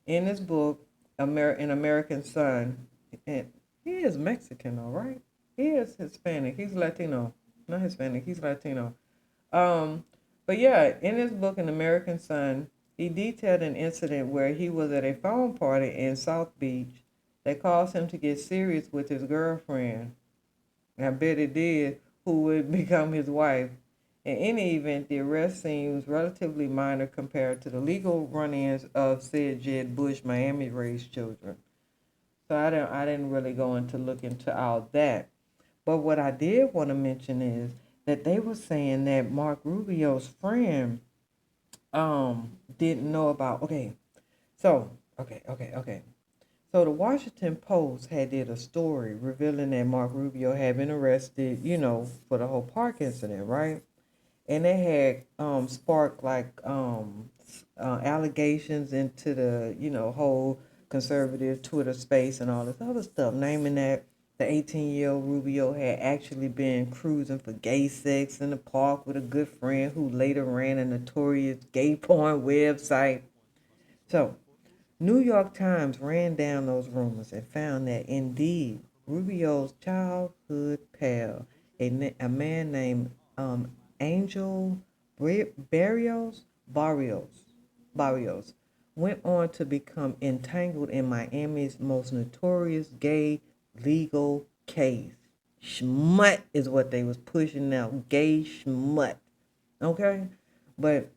In his book, An American Son, and he is Mexican, all right? He is Hispanic. He's Latino. Not Hispanic, he's Latino. But yeah, in his book, An American Son, he detailed an incident where he was at a phone party in South Beach that caused him to get serious with his girlfriend. I bet it did, who would become his wife. In any event, the arrest seems relatively minor compared to the legal run-ins of said Jeb Bush Miami-raised children. So I didn't really go into look into all that. But what I did want to mention is that they were saying that Mark Rubio's friend didn't know about. So the Washington Post had did a story revealing that Mark Rubio had been arrested, you know, for the whole park incident, right? And they had sparked like allegations into the, you know, whole conservative Twitter space and all this other stuff, naming that the 18-year-old Rubio had actually been cruising for gay sex in the park with a good friend who later ran a notorious gay porn website. So, New York Times ran down those rumors and found that indeed Rubio's childhood pal, a man named Angel Barrios, went on to become entangled in Miami's most notorious gay legal case. Schmut is what they was pushing out. Gay schmut. Okay? But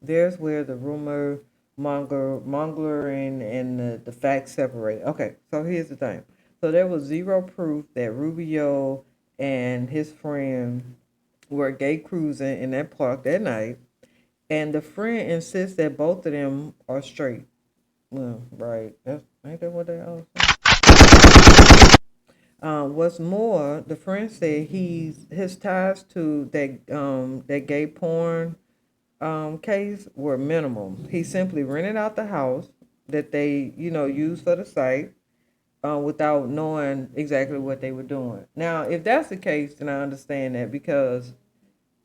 there's where the rumor monger and the facts separate. Okay, so here's the thing. So there was zero proof that Rubio and his friend were gay cruising in that park that night. And the friend insists that both of them are straight. Well, right. Ain't that what they all say? What's more, the friend said his ties to that gay porn case were minimal. He simply rented out the house that they, you know, used for the site without knowing exactly what they were doing. Now, if that's the case, then I understand that, because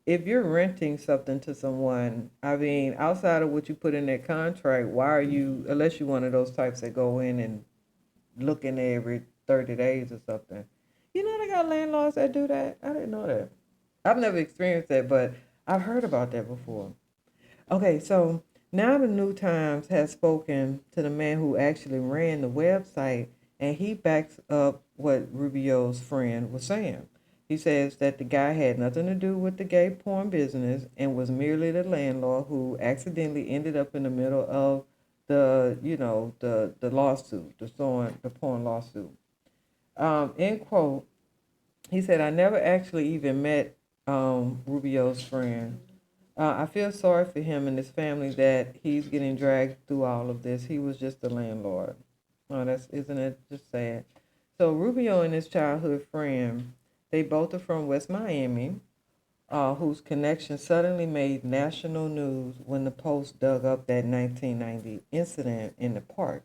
if you're renting something to someone, I mean, outside of what you put in that contract, why are you, unless you're one of those types that go in and look in there every 30 days or something. You know, they got landlords that do that. I didn't know that. I've never experienced that, but I've heard about that before. Okay, so now the New Times has spoken to the man who actually ran the website, and he backs up what Rubio's friend was saying. He says that the guy had nothing to do with the gay porn business and was merely the landlord who accidentally ended up in the middle of the lawsuit, the porn lawsuit. End quote. He said, I never actually even met Rubio's friend. I feel sorry for him and his family that he's getting dragged through all of this. He was just a landlord. Oh, isn't it just sad? So Rubio and his childhood friend, they both are from West Miami, whose connection suddenly made national news when the Post dug up that 1990 incident in the park.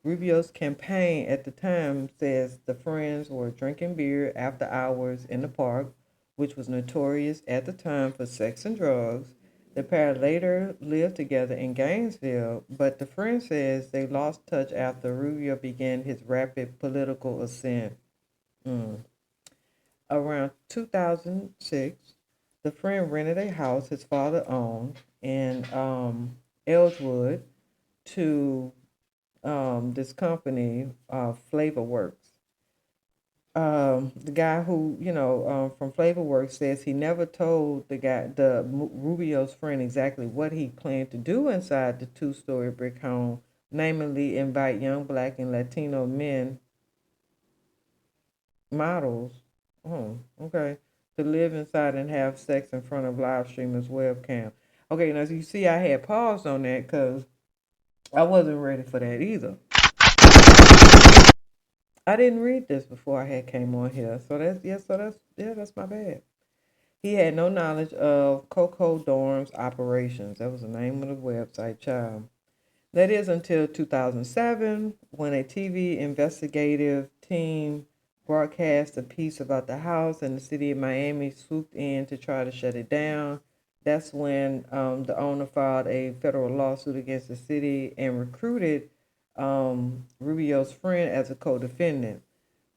Rubio's campaign at the time says the friends were drinking beer after hours in the park, which was notorious at the time for sex and drugs. The pair later lived together in Gainesville, but the friend says they lost touch after Rubio began his rapid political ascent. Around 2006, the friend rented a house his father owned in Edgewood to this company, Flavorworks. The guy who, from Flavorworks says he never told Rubio's friend exactly what he planned to do inside the two-story brick home, namely invite young Black and Latino men, models, to live inside and have sex in front of live streamers' webcam. Okay, now so you see I had paused on that because I wasn't ready for that either. I didn't read this before I had came on here, so that's my bad. He had no knowledge of Coco Dorm's operations. That was the name of the website, child. That is until 2007, when a TV investigative team broadcast a piece about the house, and the city of Miami swooped in to try to shut it down. That's when the owner filed a federal lawsuit against the city and recruited Rubio's friend as a co-defendant.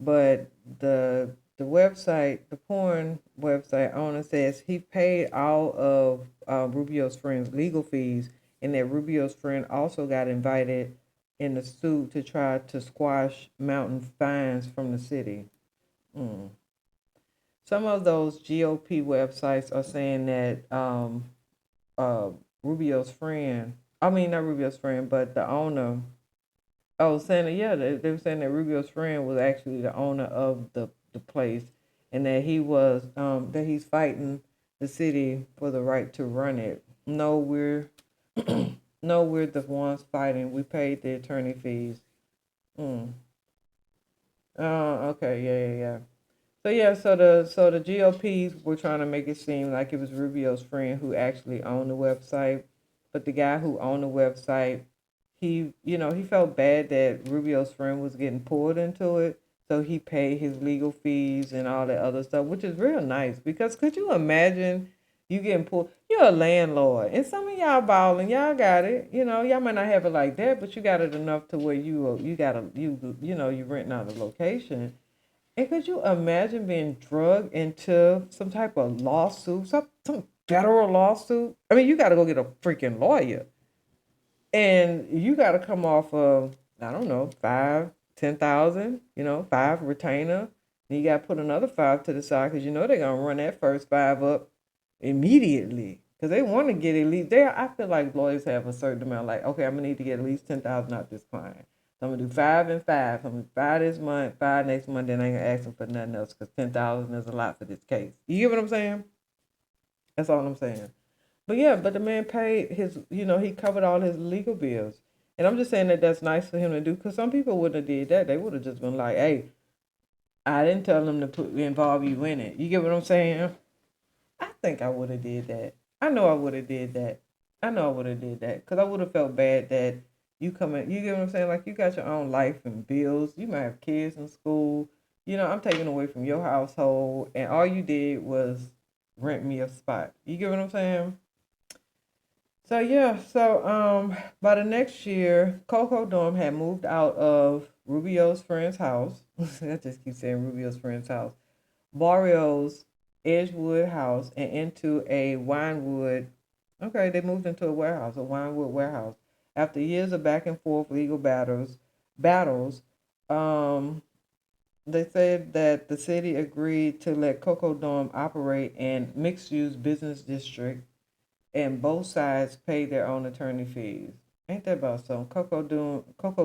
But the website, the porn website owner says he paid all of Rubio's friend's legal fees, and that Rubio's friend also got invited in the suit to try to squash mountain fines from the city. Some of those GOP websites are saying that Rubio's friend, I mean, not Rubio's friend, but the owner, saying that, yeah, they were saying that Rubio's friend was actually the owner of the place, and that he was, that he's fighting the city for the right to run it. No, we're the ones fighting. We paid the attorney fees. Okay, yeah. So the GOPs were trying to make it seem like it was Rubio's friend who actually owned the website, but the guy who owned the website, he felt bad that Rubio's friend was getting pulled into it, so he paid his legal fees and all that other stuff, which is real nice. Because could you imagine you getting pulled? You're a landlord, and some of y'all balling, y'all got it. Y'all might not have it like that, but you got it enough to where you renting out a location. And could you imagine being drugged into some type of lawsuit, some federal lawsuit? I mean, you got to go get a freaking lawyer. And you got to come off of, I don't know, 5, 10,000, 5 retainer. And you got to put another 5 to the side because they're going to run that first 5 up immediately. Because they want to get at least, I feel like lawyers have a certain amount, like, okay, I'm going to need to get at least 10,000 out this client. So I'm going to do 5 and 5. I'm going to do 5 this month, 5 next month, then I ain't going to ask them for nothing else because 10,000 is a lot for this case. You get what I'm saying? That's all I'm saying. But yeah, but the man paid his, he covered all his legal bills. And I'm just saying that that's nice for him to do because some people wouldn't have did that. They would have just been like, hey, I didn't tell them to involve you in it. You get what I'm saying? I think I would have did that. I know I would have did that. Because I would have felt bad that you come in, you get what I'm saying? Like, you got your own life and bills. You might have kids in school. I'm taking away from your household, and all you did was rent me a spot. You get what I'm saying? So, yeah. So, by the next year, Coco Dorm had moved out of Rubio's friend's house. I just keep saying Rubio's friend's house. Barrio's Edgewood house, and into a Winewood. Okay, they moved into a Winewood warehouse. After years of back and forth legal battles, they said that the city agreed to let Coco Dorm operate in mixed-use business district, and both sides paid their own attorney fees. Ain't that about something? Coco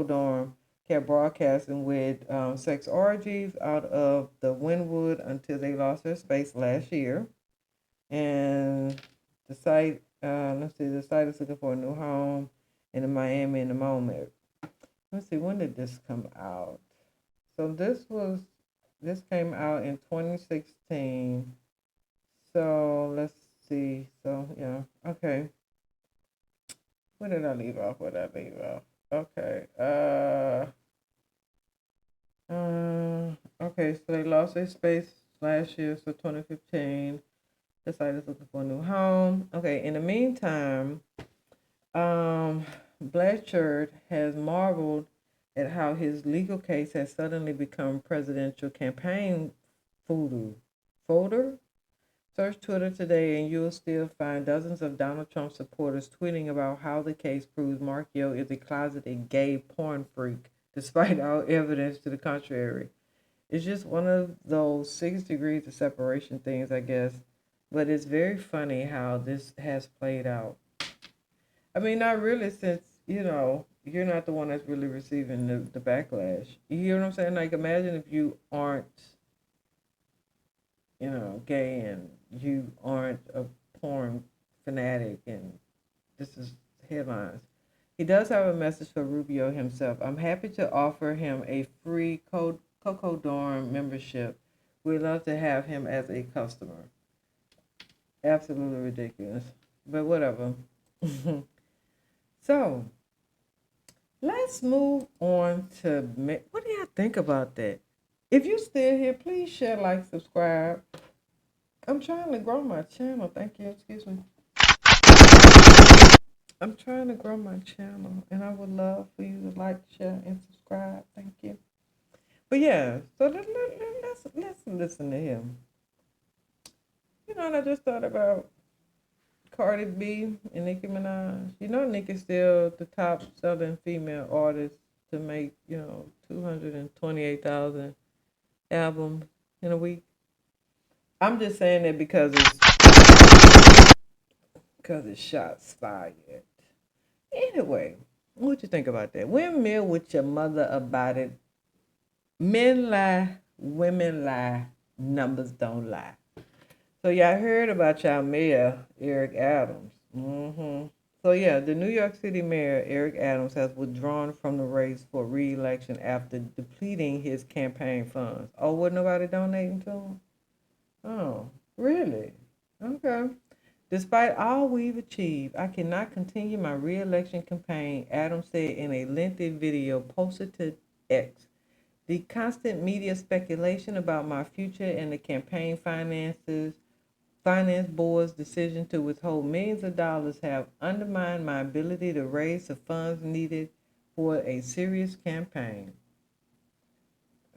Dorm kept broadcasting with sex orgies out of the Wynwood until they lost their space last year. And the site, the site is looking for a new home in Miami in the moment. Let's see, when did this come out? So this came out in 2016. So let's see. So yeah, okay. Where did I leave off? Okay. Okay, so they lost their space last year, so 2015. The site is looking for a new home. Okay, in the meantime, Blanchard has marveled at how his legal case has suddenly become presidential campaign fodder. Search Twitter today and you'll still find dozens of Donald Trump supporters tweeting about how the case proves Mark Yo is a closeted gay porn freak, despite all evidence to the contrary. It's just one of those 6 degrees of separation things, I guess. But it's very funny how this has played out. I mean, not really, since, you're not the one that's really receiving the backlash. You hear what I'm saying? Like, imagine if you aren't, gay and you aren't a porn fanatic and This is headlines. He does have a message for Rubio himself. I'm happy to offer him a free Coco Dorm membership. We'd love to have him as a customer. Absolutely ridiculous. But whatever. So, let's move on to, what do y'all think about that? If you're still here, please share, like, subscribe. I'm trying to grow my channel. Thank you. Excuse me. I'm trying to grow my channel, and I would love for you to like, share, and subscribe. Thank you. But yeah, so let's listen to him. You know what I just thought about? Cardi B and Nicki Minaj. You know Nicki's still the top selling female artist to make, 228,000 albums in a week. I'm just saying that because it's shots fired. Anyway, what you think about that? Windmill with your mother about it. Men lie, women lie, numbers don't lie. So y'all heard about y'all mayor, Eric Adams. So yeah, the New York City mayor, Eric Adams, has withdrawn from the race for re-election after depleting his campaign funds. Oh, wasn't nobody donating to him? Oh, really? Okay. Despite all we've achieved, I cannot continue my re-election campaign, Adams said in a lengthy video posted to X. The constant media speculation about my future and the campaign finance board's decision to withhold millions of dollars have undermined my ability to raise the funds needed for a serious campaign.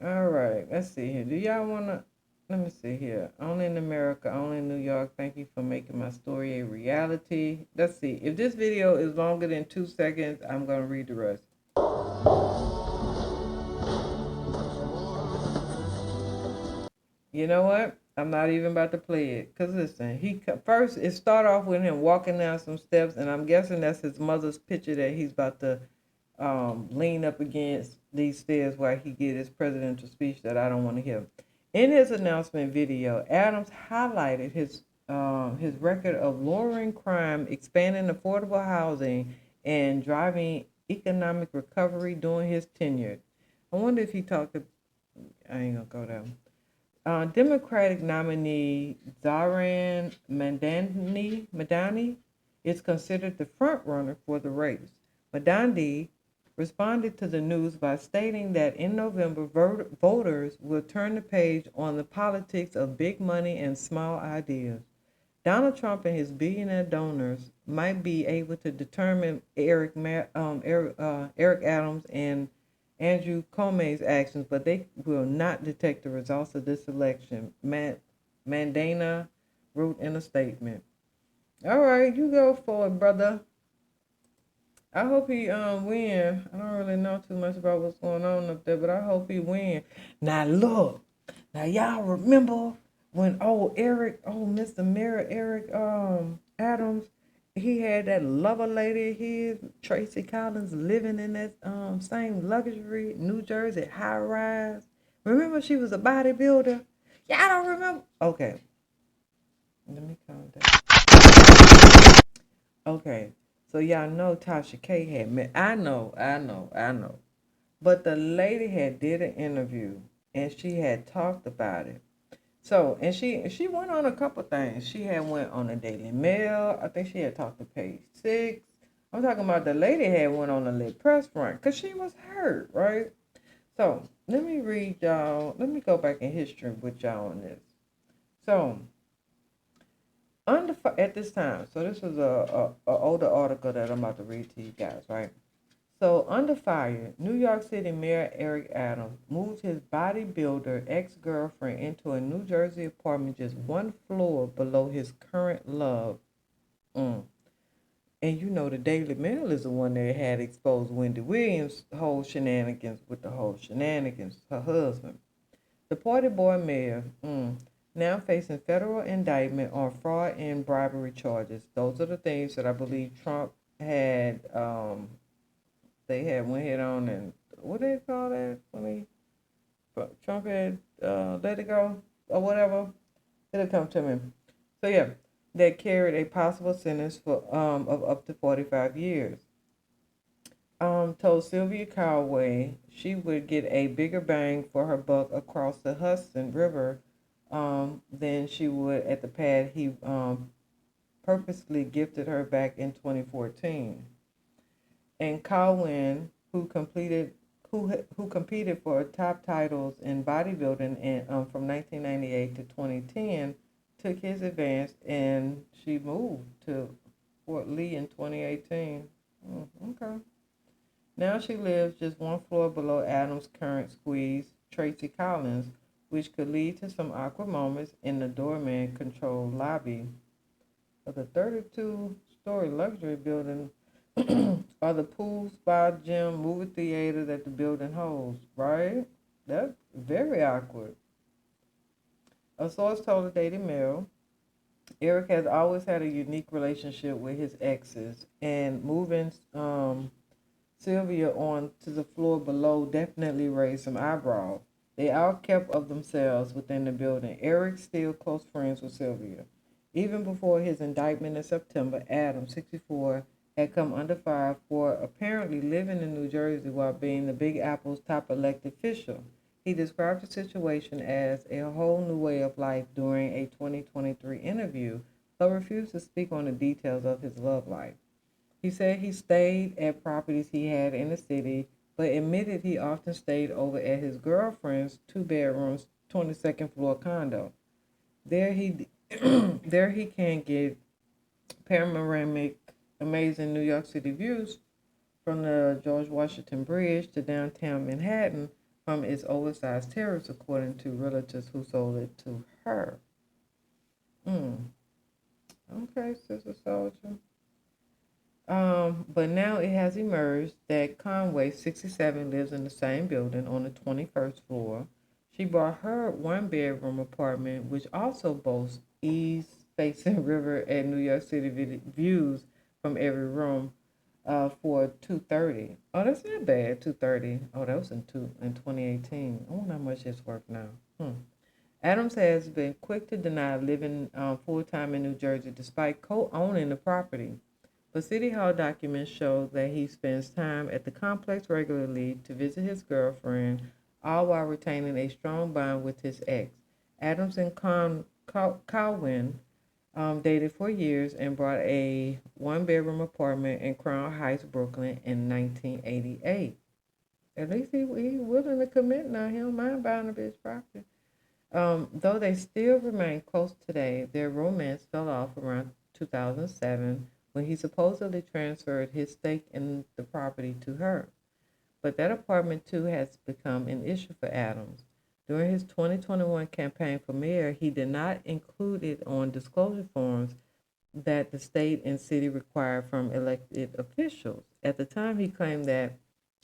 All right, let's see here. Do y'all want to... Let me see here. Only in America, only in New York. Thank you for making my story a reality. Let's see. If this video is longer than 2 seconds, I'm going to read the rest. You know what? I'm not even about to play it. Because listen, first it start off with him walking down some steps, and I'm guessing that's his mother's picture that he's about to lean up against these stairs while he get his presidential speech that I don't want to hear. In his announcement video, Adams highlighted his record of lowering crime, expanding affordable housing, and driving economic recovery during his tenure. I wonder if he talked to... I ain't gonna go there. Democratic nominee Zohran Mamdani is considered the front-runner for the race. Mamdani responded to the news by stating that in November, voters will turn the page on the politics of big money and small ideas. Donald Trump and his billionaire donors might be able to determine Eric Adams and Andrew Cuomo's actions, but they will not detect the results of this election, Mandana wrote in a statement. All right, you go for it, brother. I hope he win. I don't really know too much about what's going on up there, but I hope he win. Now look, now y'all remember when Mr. Mayor Eric Adams, he had that lover lady, Tracy Collins, living in that same luxury New Jersey high rise. Remember she was a bodybuilder? Y'all don't remember? Okay. Let me calm down. Okay. So y'all know Tasha K had met. I know. But the lady had did an interview and she had talked about it. So, and she went on a couple things. She had went on the Daily Mail. I think she had talked to Page 6. I'm talking about the lady had went on the lit press front because she was hurt, right? So, let me read y'all. Let me go back in history with y'all on this. So, at this time, so this is a older article that I'm about to read to you guys, right? So, under fire, New York City Mayor Eric Adams moved his bodybuilder ex-girlfriend into a New Jersey apartment just one floor below his current love. And you know the Daily Mail is the one that had exposed Wendy Williams' whole shenanigans with her husband. The party boy mayor, now facing federal indictment on fraud and bribery charges. Those are the things that I believe Trump had... they had went ahead on and what do they call that when Trump had let it go or whatever. It'll come to me. So yeah, that carried a possible sentence of up to 45 years. Told Sylvia Cowway she would get a bigger bang for her buck across the Hudson River than she would at the pad he purposely gifted her back in 2014. And Cowan, who competed for top titles in bodybuilding from 1998 to 2010, took his advance and she moved to Fort Lee in 2018. Okay. Now she lives just one floor below Adams' current squeeze, Tracy Collins, which could lead to some awkward moments in the doorman-controlled lobby of the 32-story luxury building or the pool, spa, gym, movie theater that the building holds, right? That's very awkward. A source told the Daily Mail, Eric has always had a unique relationship with his exes, and moving Sylvia on to the floor below definitely raised some eyebrows. They all kept of themselves within the building. Eric's still close friends with Sylvia. Even before his indictment in September, Adam, 64, had come under fire for apparently living in New Jersey while being the Big Apple's top elected official. He described the situation as a whole new way of life during a 2023 interview, but refused to speak on the details of his love life. He said he stayed at properties he had in the city, but admitted he often stayed over at his girlfriend's 2-bedroom, 22nd floor condo. There he can get panoramic, amazing New York City views from the George Washington Bridge to downtown Manhattan from its oversized terrace, according to relatives who sold it to her. Okay, Sister Soldier. But now it has emerged that Conway, 67, lives in the same building on the 21st floor. She bought her one-bedroom apartment, which also boasts east-facing river and New York City views from every room, for $230. Oh, that's not bad. $230. Oh, that was in 2018. I wonder how much it's worth now. Adams has been quick to deny living full-time in New Jersey, despite co-owning the property. But City Hall documents show that he spends time at the complex regularly to visit his girlfriend, all while retaining a strong bond with his ex. Adams and Cowan dated for years and bought a one-bedroom apartment in Crown Heights, Brooklyn in 1988. At least he willing to commit now. He don't mind buying a bitch property. Though they still remain close today, their romance fell off around 2007 when he supposedly transferred his stake in the property to her. But that apartment, too, has become an issue for Adams. During his 2021 campaign for mayor, he did not include it on disclosure forms that the state and city require from elected officials. At the time, he claimed that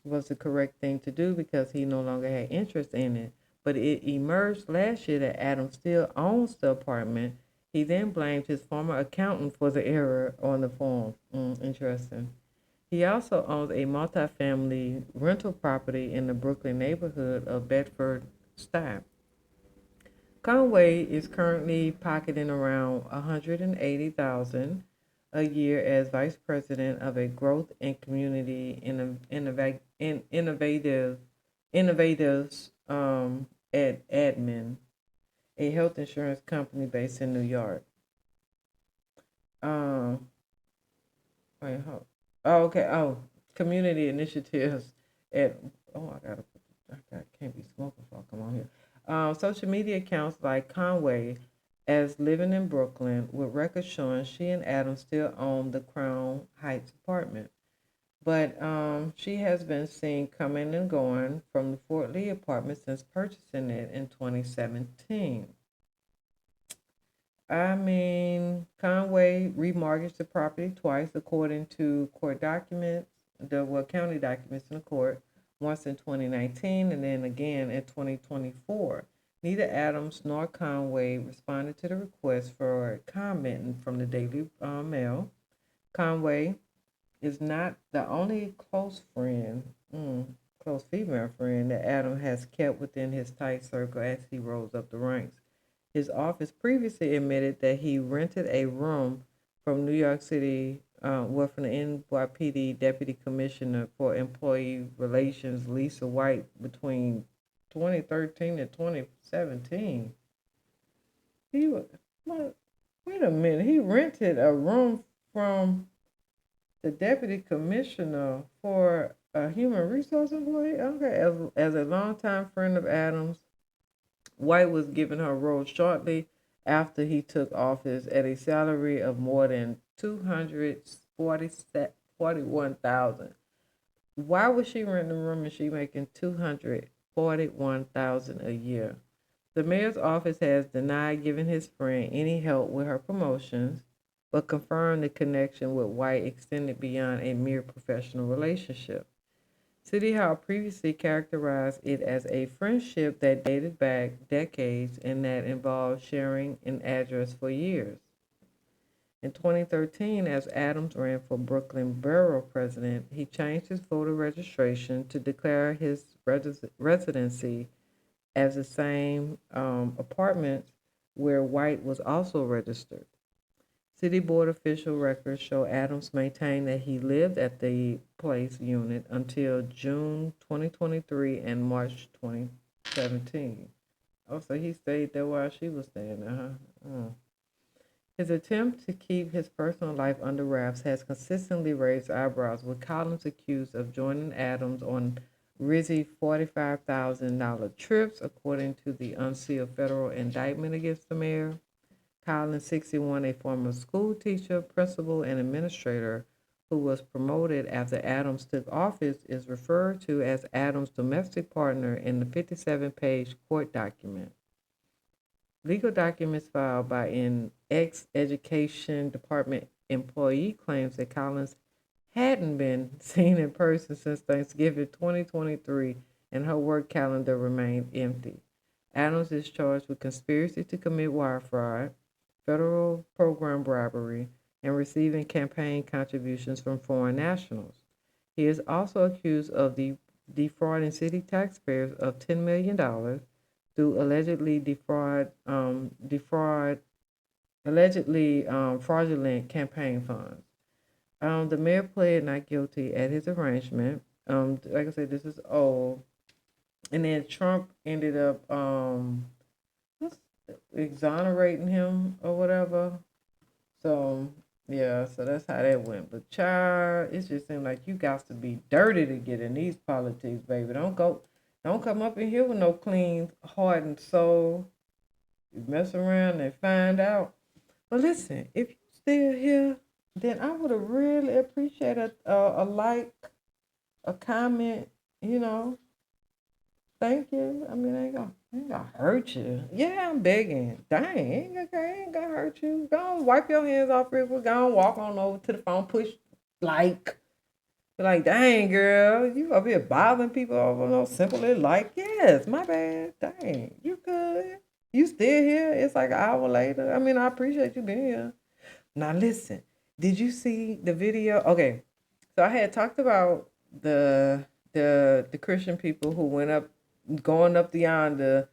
was the correct thing to do because he no longer had interest in it. But it emerged last year that Adams still owns the apartment. He then blamed his former accountant for the error on the form. Interesting. He also owns a multifamily rental property in the Brooklyn neighborhood of Bedford-Stuyvesant. Conway is currently pocketing around $180,000 a year as vice president of a growth and community innovatives at Admin, a health insurance company based in New York. Community initiatives at. I can't be smoking before I come on here. Social media accounts like Conway as living in Brooklyn, with records showing she and Adam still own the Crown Heights apartment. But she has been seen coming and going from the Fort Lee apartment since purchasing it in 2017. I mean, Conway remortgaged the property twice, according to court documents, county documents in the court, once in 2019 and then again in 2024. Neither Adams nor Conway responded to the request for comment from the Daily Mail. Conway is not the only close female friend that Adam has kept within his tight circle as he rose up the ranks. His office previously admitted that he rented a room from New York City, from the NYPD Deputy Commissioner for Employee Relations, Lisa White, between 2013 and 2017. He was, wait a minute, he rented a room from the Deputy Commissioner for a human resource employee? Okay, as a longtime friend of Adams, White was given her role shortly after he took office at a salary of more than $241,000. Why was she renting a room and she making $241,000 a year? The mayor's office has denied giving his friend any help with her promotions, but confirmed the connection with White extended beyond a mere professional relationship. City Hall previously characterized it as a friendship that dated back decades and that involved sharing an address for years. In 2013, as Adams ran for Brooklyn Borough President, he changed his voter registration to declare his residency as the same apartment where White was also registered. City Board official records show Adams maintained that he lived at the place unit until June 2023 and March 2017. Oh, so he stayed there while she was staying there, huh? His attempt to keep his personal life under wraps has consistently raised eyebrows, with Collins accused of joining Adams on Rizzy $45,000 trips, according to the unsealed federal indictment against the mayor. Collins, 61, a former school teacher, principal, and administrator who was promoted after Adams took office, is referred to as Adams' domestic partner in the 57-page court document. Legal documents filed by an ex-education department employee claims that Collins hadn't been seen in person since Thanksgiving 2023, and her work calendar remained empty. Adams is charged with conspiracy to commit wire fraud, federal program bribery, and receiving campaign contributions from foreign nationals. He is also accused of defrauding city taxpayers of $10 million through allegedly fraudulent campaign funds. The mayor pled not guilty at his arraignment. Like I said, this is old. And then Trump ended up exonerating him or whatever. So yeah, so that's how that went. But child, it just seemed like you got to be dirty to get in these politics, baby. Don't come up in here with no clean heart and soul. You mess around and find out. But listen, if you're still here, then I would have really appreciated a like, a comment, Thank you. I mean, ain't gonna hurt you. Yeah, I'm begging. Dang, ain't gonna hurt you. Go on, wipe your hands off real quick. Go on, walk on over to the phone, push like. Be like, dang, girl, you up here bothering people over no simply like. Yes, my bad. Dang, you good. You still here? It's like an hour later. I mean, I appreciate you being here. Now listen, did you see the video? Okay, so I had talked about the Christian people who going up yonder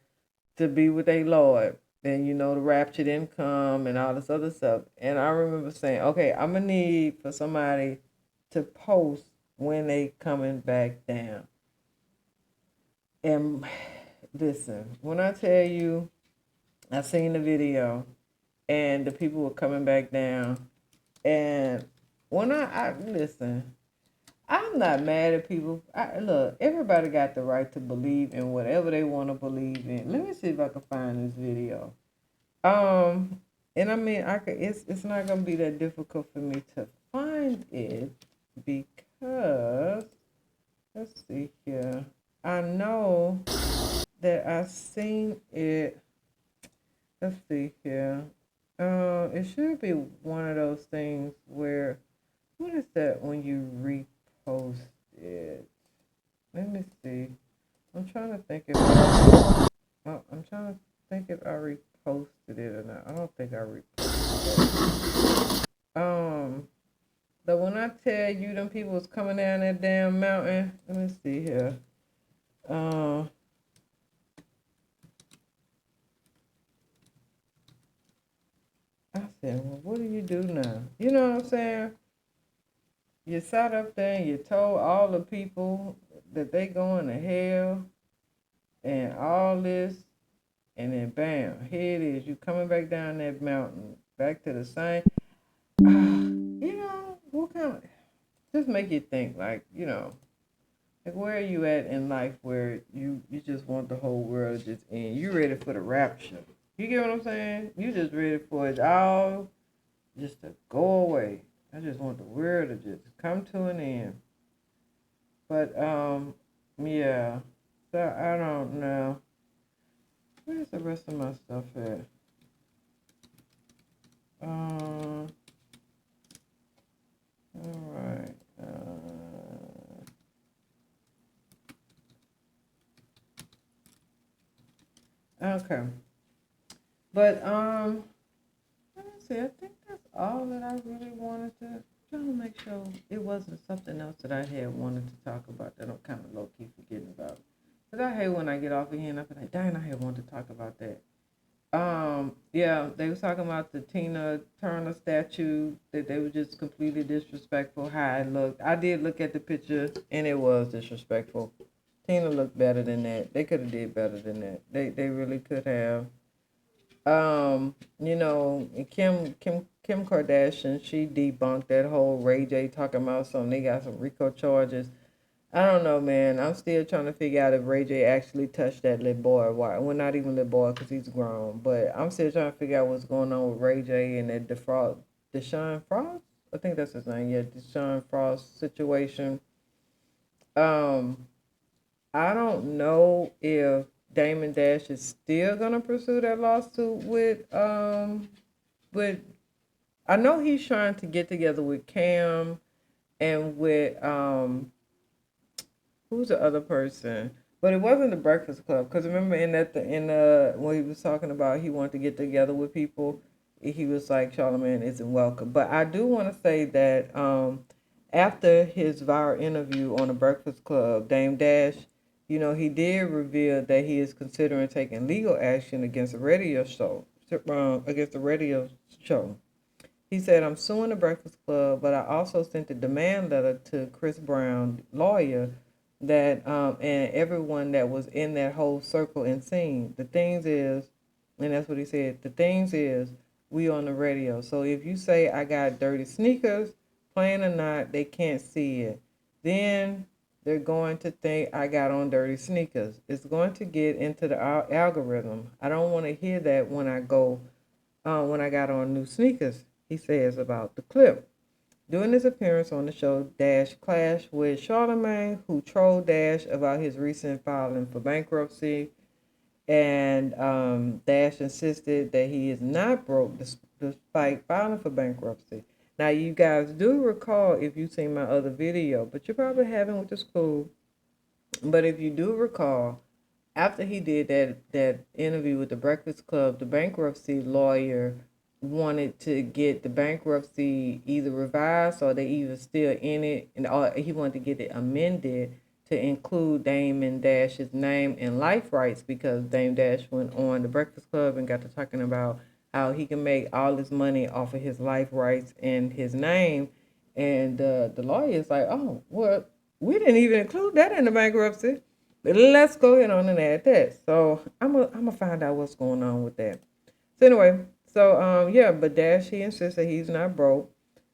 to be with their Lord. And the rapture didn't come and all this other stuff. And I remember saying, okay, I'm gonna need for somebody to post when they coming back down. And listen, when I tell you, I seen the video and the people were coming back down. And when I listen, I'm not mad at people. Look, everybody got the right to believe in whatever they want to believe in. Let me see if I can find this video. And I mean, it's not gonna be that difficult for me to find it because let's see here. I know that I've seen it. Let's see here. It should be one of those things where, what is that when you repost it? Let me see. I'm trying to think if I reposted it or not. I don't think I reposted it. But when I tell you them people was coming down that damn mountain, let me see here. I said, well, what do you do now? You know what I'm saying? You sat up there and you told all the people that they going to hell and all this, and then bam, here it is. You coming back down that mountain, back to the same. You know, what kind of, just make you think, like, you know, like where are you at in life where you just want the whole world to just end? You ready for the rapture. You get what I'm saying? You just ready for it all just to go away. I just want the world to just come to an end. But, yeah. So, I don't know. Where's the rest of my stuff at? Alright. Okay. But, let me see. I think that's all that I really wanted to. Trying to make sure it wasn't something else that I had wanted to talk about that I'm kind of low-key forgetting about. Because I hate when I get off of here and I feel like, dang, I had wanted to talk about that. Yeah, they was talking about the Tina Turner statue, that they were just completely disrespectful, how it looked. I did look at the picture, and it was disrespectful. Tina looked better than that. They could have did better than that. They really could have. You know, Kim Kardashian, she debunked that whole Ray J talking about something. They got some RICO charges. I don't know, man. I'm still trying to figure out if Ray J actually touched that little boy. Why? Well, not even little boy, because he's grown. But I'm still trying to figure out what's going on with Ray J and that Deshaun Frost? I think that's his name. Yeah, Deshaun Frost situation. I don't know if Damon Dash is still gonna pursue that lawsuit with I know he's trying to get together with Cam and with who's the other person? But it wasn't the Breakfast Club, because remember when he was talking about he wanted to get together with people, he was like Charlamagne isn't welcome. But I do want to say that after his viral interview on the Breakfast Club, Dame Dash, you know, he did reveal that he is considering taking legal action against the radio show. He said, I'm suing the Breakfast Club, but I also sent a demand letter to Chris Brown, lawyer, that and everyone that was in that whole circle and scene. The things is, and that's what he said, the things is, we on the radio. So if you say I got dirty sneakers, playing or not, they can't see it. Then they're going to think I got on dirty sneakers. It's going to get into the algorithm. I don't want to hear that when I got on new sneakers, he says about the clip. During his appearance on the show, Dash clashed with Charlamagne, who trolled Dash about his recent filing for bankruptcy. And Dash insisted that he is not broke despite filing for bankruptcy. Now, you guys do recall, if you've seen my other video, but you probably haven't, which is cool. But if you do recall, after he did that interview with the Breakfast Club, the bankruptcy lawyer wanted to get the bankruptcy either revised or they either still in it, and he wanted to get it amended to include Damon Dash's name and life rights, because Dame Dash went on the Breakfast Club and got to talking about how he can make all his money off of his life rights and his name. And the lawyer is like, oh, well, we didn't even include that in the bankruptcy. But let's go ahead on and add that. So I'm gonna find out what's going on with that. So anyway, yeah, but Dash, he insists that he's not broke.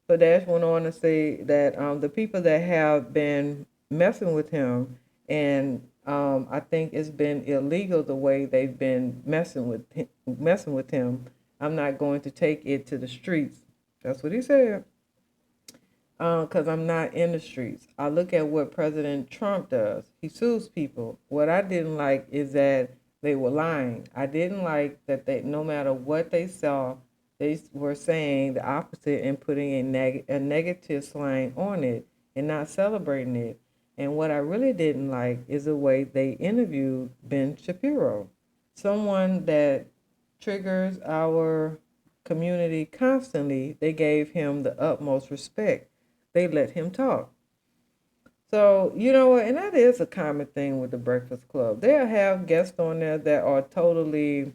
So Dash went on to say that the people that have been messing with him, and I think it's been illegal the way they've been messing with him. I'm not going to take it to the streets. That's what he said. Because I'm not in the streets. I look at what President Trump does. He sues people. What I didn't like is that they were lying. I didn't like that no matter what they saw, they were saying the opposite and putting a negative slang on it and not celebrating it. And what I really didn't like is the way they interviewed Ben Shapiro, someone that triggers our community constantly. They gave him the utmost respect. They let him talk. So, you know what, and that is a common thing with the Breakfast Club. They'll have guests on there that are totally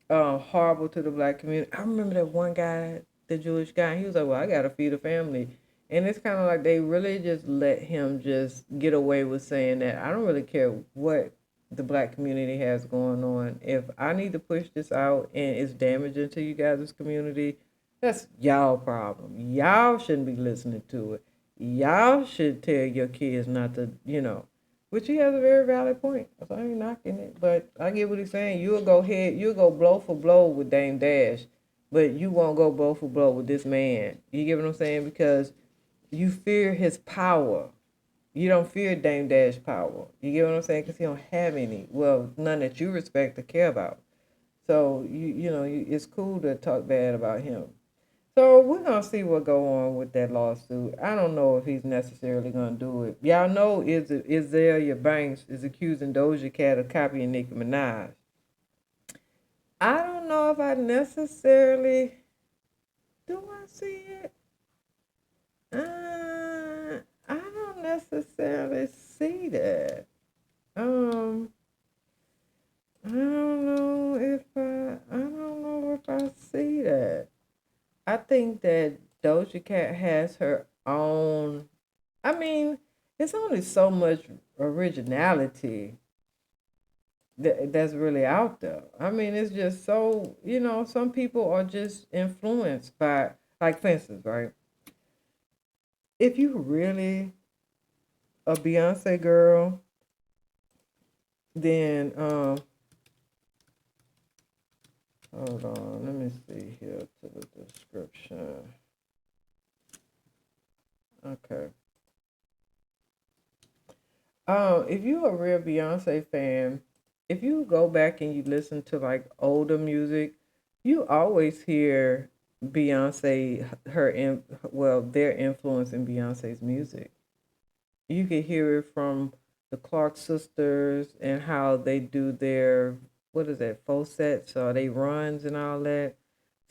horrible to the black community. I remember that one guy, the Jewish guy, he was like, well, I gotta feed a family. And it's kind of like they really just let him just get away with saying that. I don't really care what the black community has going on. If I need to push this out and it's damaging to you guys' community, that's y'all problem. Y'all shouldn't be listening to it. Y'all should tell your kids not to, which he has a very valid point. So I ain't knocking it, but I get what he's saying. You'll go blow for blow with Dame Dash, but you won't go blow for blow with this man. You get what I'm saying? Because you fear his power. You don't fear Dame Dash power. You get what I'm saying? Because he don't have any. Well, none that you respect or care about. So it's cool to talk bad about him. So we're gonna see what go on with that lawsuit. I don't know if he's necessarily gonna do it. Y'all know Azealia Banks is accusing Doja Cat of copying Nicki Minaj. I don't know if I necessarily do. I see it. I don't necessarily see that. I don't know if I see that. I think that Doja Cat has her own. I mean, it's only so much originality that's really out there. I mean, it's just so, some people are just influenced by, like, for instance, right? If you really a Beyonce girl, then hold on, let me see here to the description. Okay. If you're a real Beyonce fan, if you go back and you listen to like older music, you always hear Beyonce, their influence in Beyonce's music. You can hear it from the Clark sisters and how they do their, what is that, falsets or they runs and all that,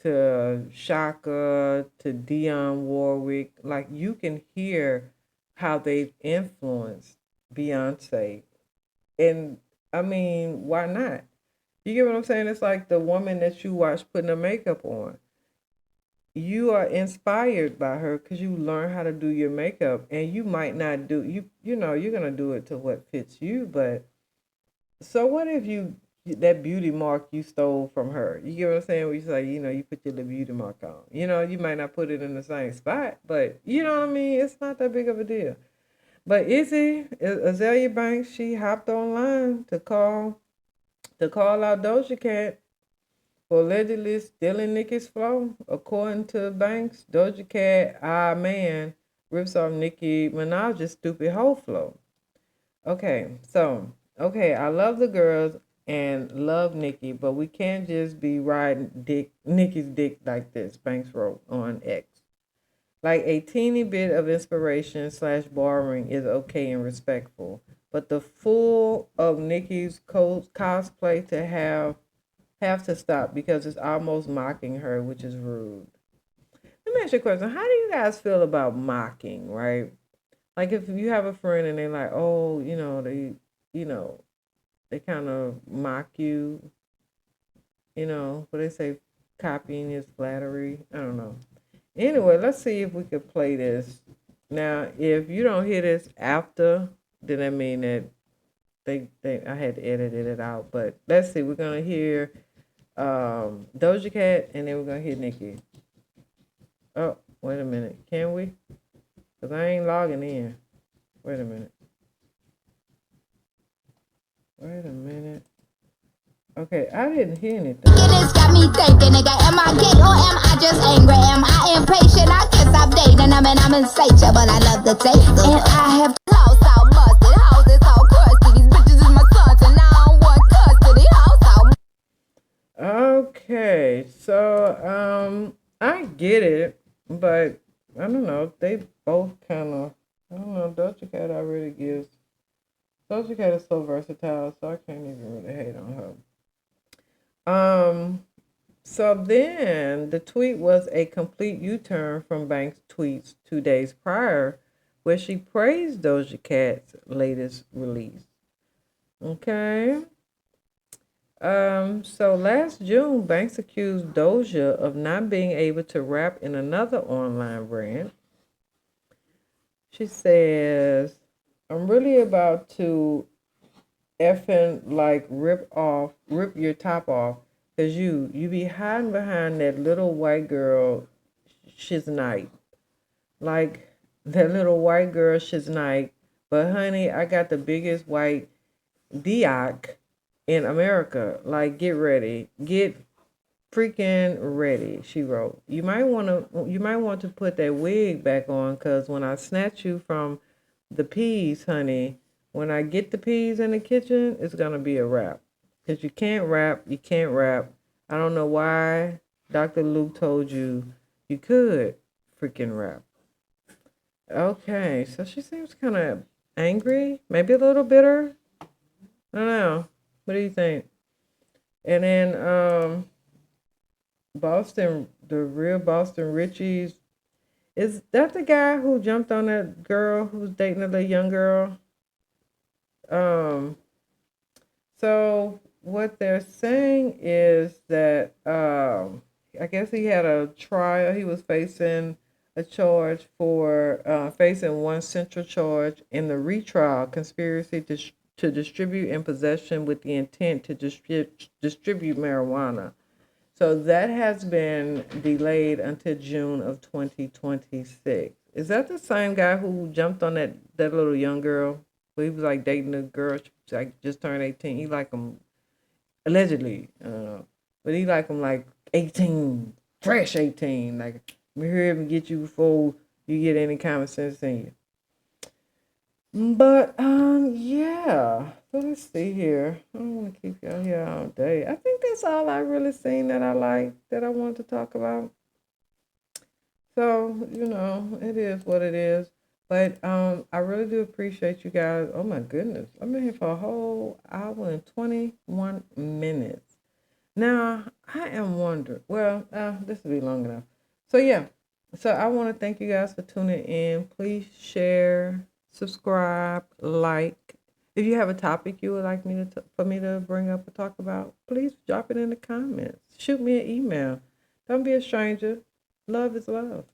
to Shaka, to Dionne Warwick. Like, you can hear how they've influenced Beyonce. And I mean, why not? You get what I'm saying? It's like the woman that you watch putting her makeup on. You are inspired by her because you learn how to do your makeup, and you might not do you're gonna do it to what fits you. But so what if that beauty mark you stole from her? You get what I'm saying? Where you say, you put your little beauty mark on. You might not put it in the same spot, but you know what I mean? It's not that big of a deal. But Azealia Banks, she hopped online to call out Doja Cat for allegedly stealing Nicki's flow. According to Banks, Doja Cat, man, rips off Nicki Minaj's stupid hoe flow. Okay, I love the girls and love Nicki, but we can't just be riding Nicki's dick like this, Banks wrote on X. Like, a teeny bit of inspiration / borrowing is okay and respectful, but the full of Nicki's cosplay to have to stop because it's almost mocking her, which is rude. Let me ask you a question. How do you guys feel about mocking, right? Like, if you have a friend and they're like, oh, they kind of mock you, what they say, copying is flattery. I don't know. Anyway, let's see if we could play this. Now, if you don't hear this after, then that mean that I had to edit it out. But let's see. We're gonna hear Doja Cat, and then we're gonna hear Nicki. Oh, wait a minute. Can we? Because I ain't logging in. Wait a minute. Okay, I didn't hear anything. It's got me thinking, nigga, am I gay or am I just angry? Am I impatient? I guess I'm dating. I'm insatiable, but I love the taste of. And I have house out busted, houses all crusty. These bitches is my sons, and I don't want custody. House out. Okay, so I get it, but I don't know. They both kind of, I don't know. Doja Cat Doja Cat is so versatile, so I can't even really hate on her. So then the tweet was a complete U-turn from Banks' tweets 2 days prior, where she praised Doja Cat's latest release. Okay. So last June, Banks accused Doja of not being able to rap in another online brand. She says, I'm really about to effing like rip your top off, cause you be hiding behind that little white girl Shiznite. Like that little white girl Shiznite. But honey, I got the biggest white Dioc in America. Like, get ready. Get freaking ready, she wrote. You might want to put that wig back on, cause when I snatch you from the peas, honey, when I get the peas in the kitchen, it's gonna be a wrap. Cause you can't rap. I don't know why Dr. Luke told you you could freaking rap. Okay, so she seems kind of angry, maybe a little bitter. I don't know. What do you think? And then Boston, the real Boston Richies, is that the guy who jumped on that girl who was dating a little young girl? So what they're saying is that I guess he had a trial. He was facing a charge for facing one central charge in the retrial, conspiracy to distribute in possession with the intent to distribute marijuana. So that has been delayed until June of 2026. Is that the same guy who jumped on that little young girl? Well, he was like dating a girl, she like just turned 18. He like him allegedly, I don't know, but he like him like 18, fresh 18. Like, we here and get you before you get any common sense in you. But yeah. So let's see here. I don't want to keep y'all here all day. I think that's all I really seen that I like, that I want to talk about. So, it is what it is. But I really do appreciate you guys. Oh my goodness. I've been here for a whole hour and 21 minutes. Now, I am wondering, well, this will be long enough. So yeah. So I want to thank you guys for tuning in. Please share, subscribe, like. If you have a topic you would like me for me to bring up or talk about, please drop it in the comments. Shoot me an email. Don't be a stranger. Love is love.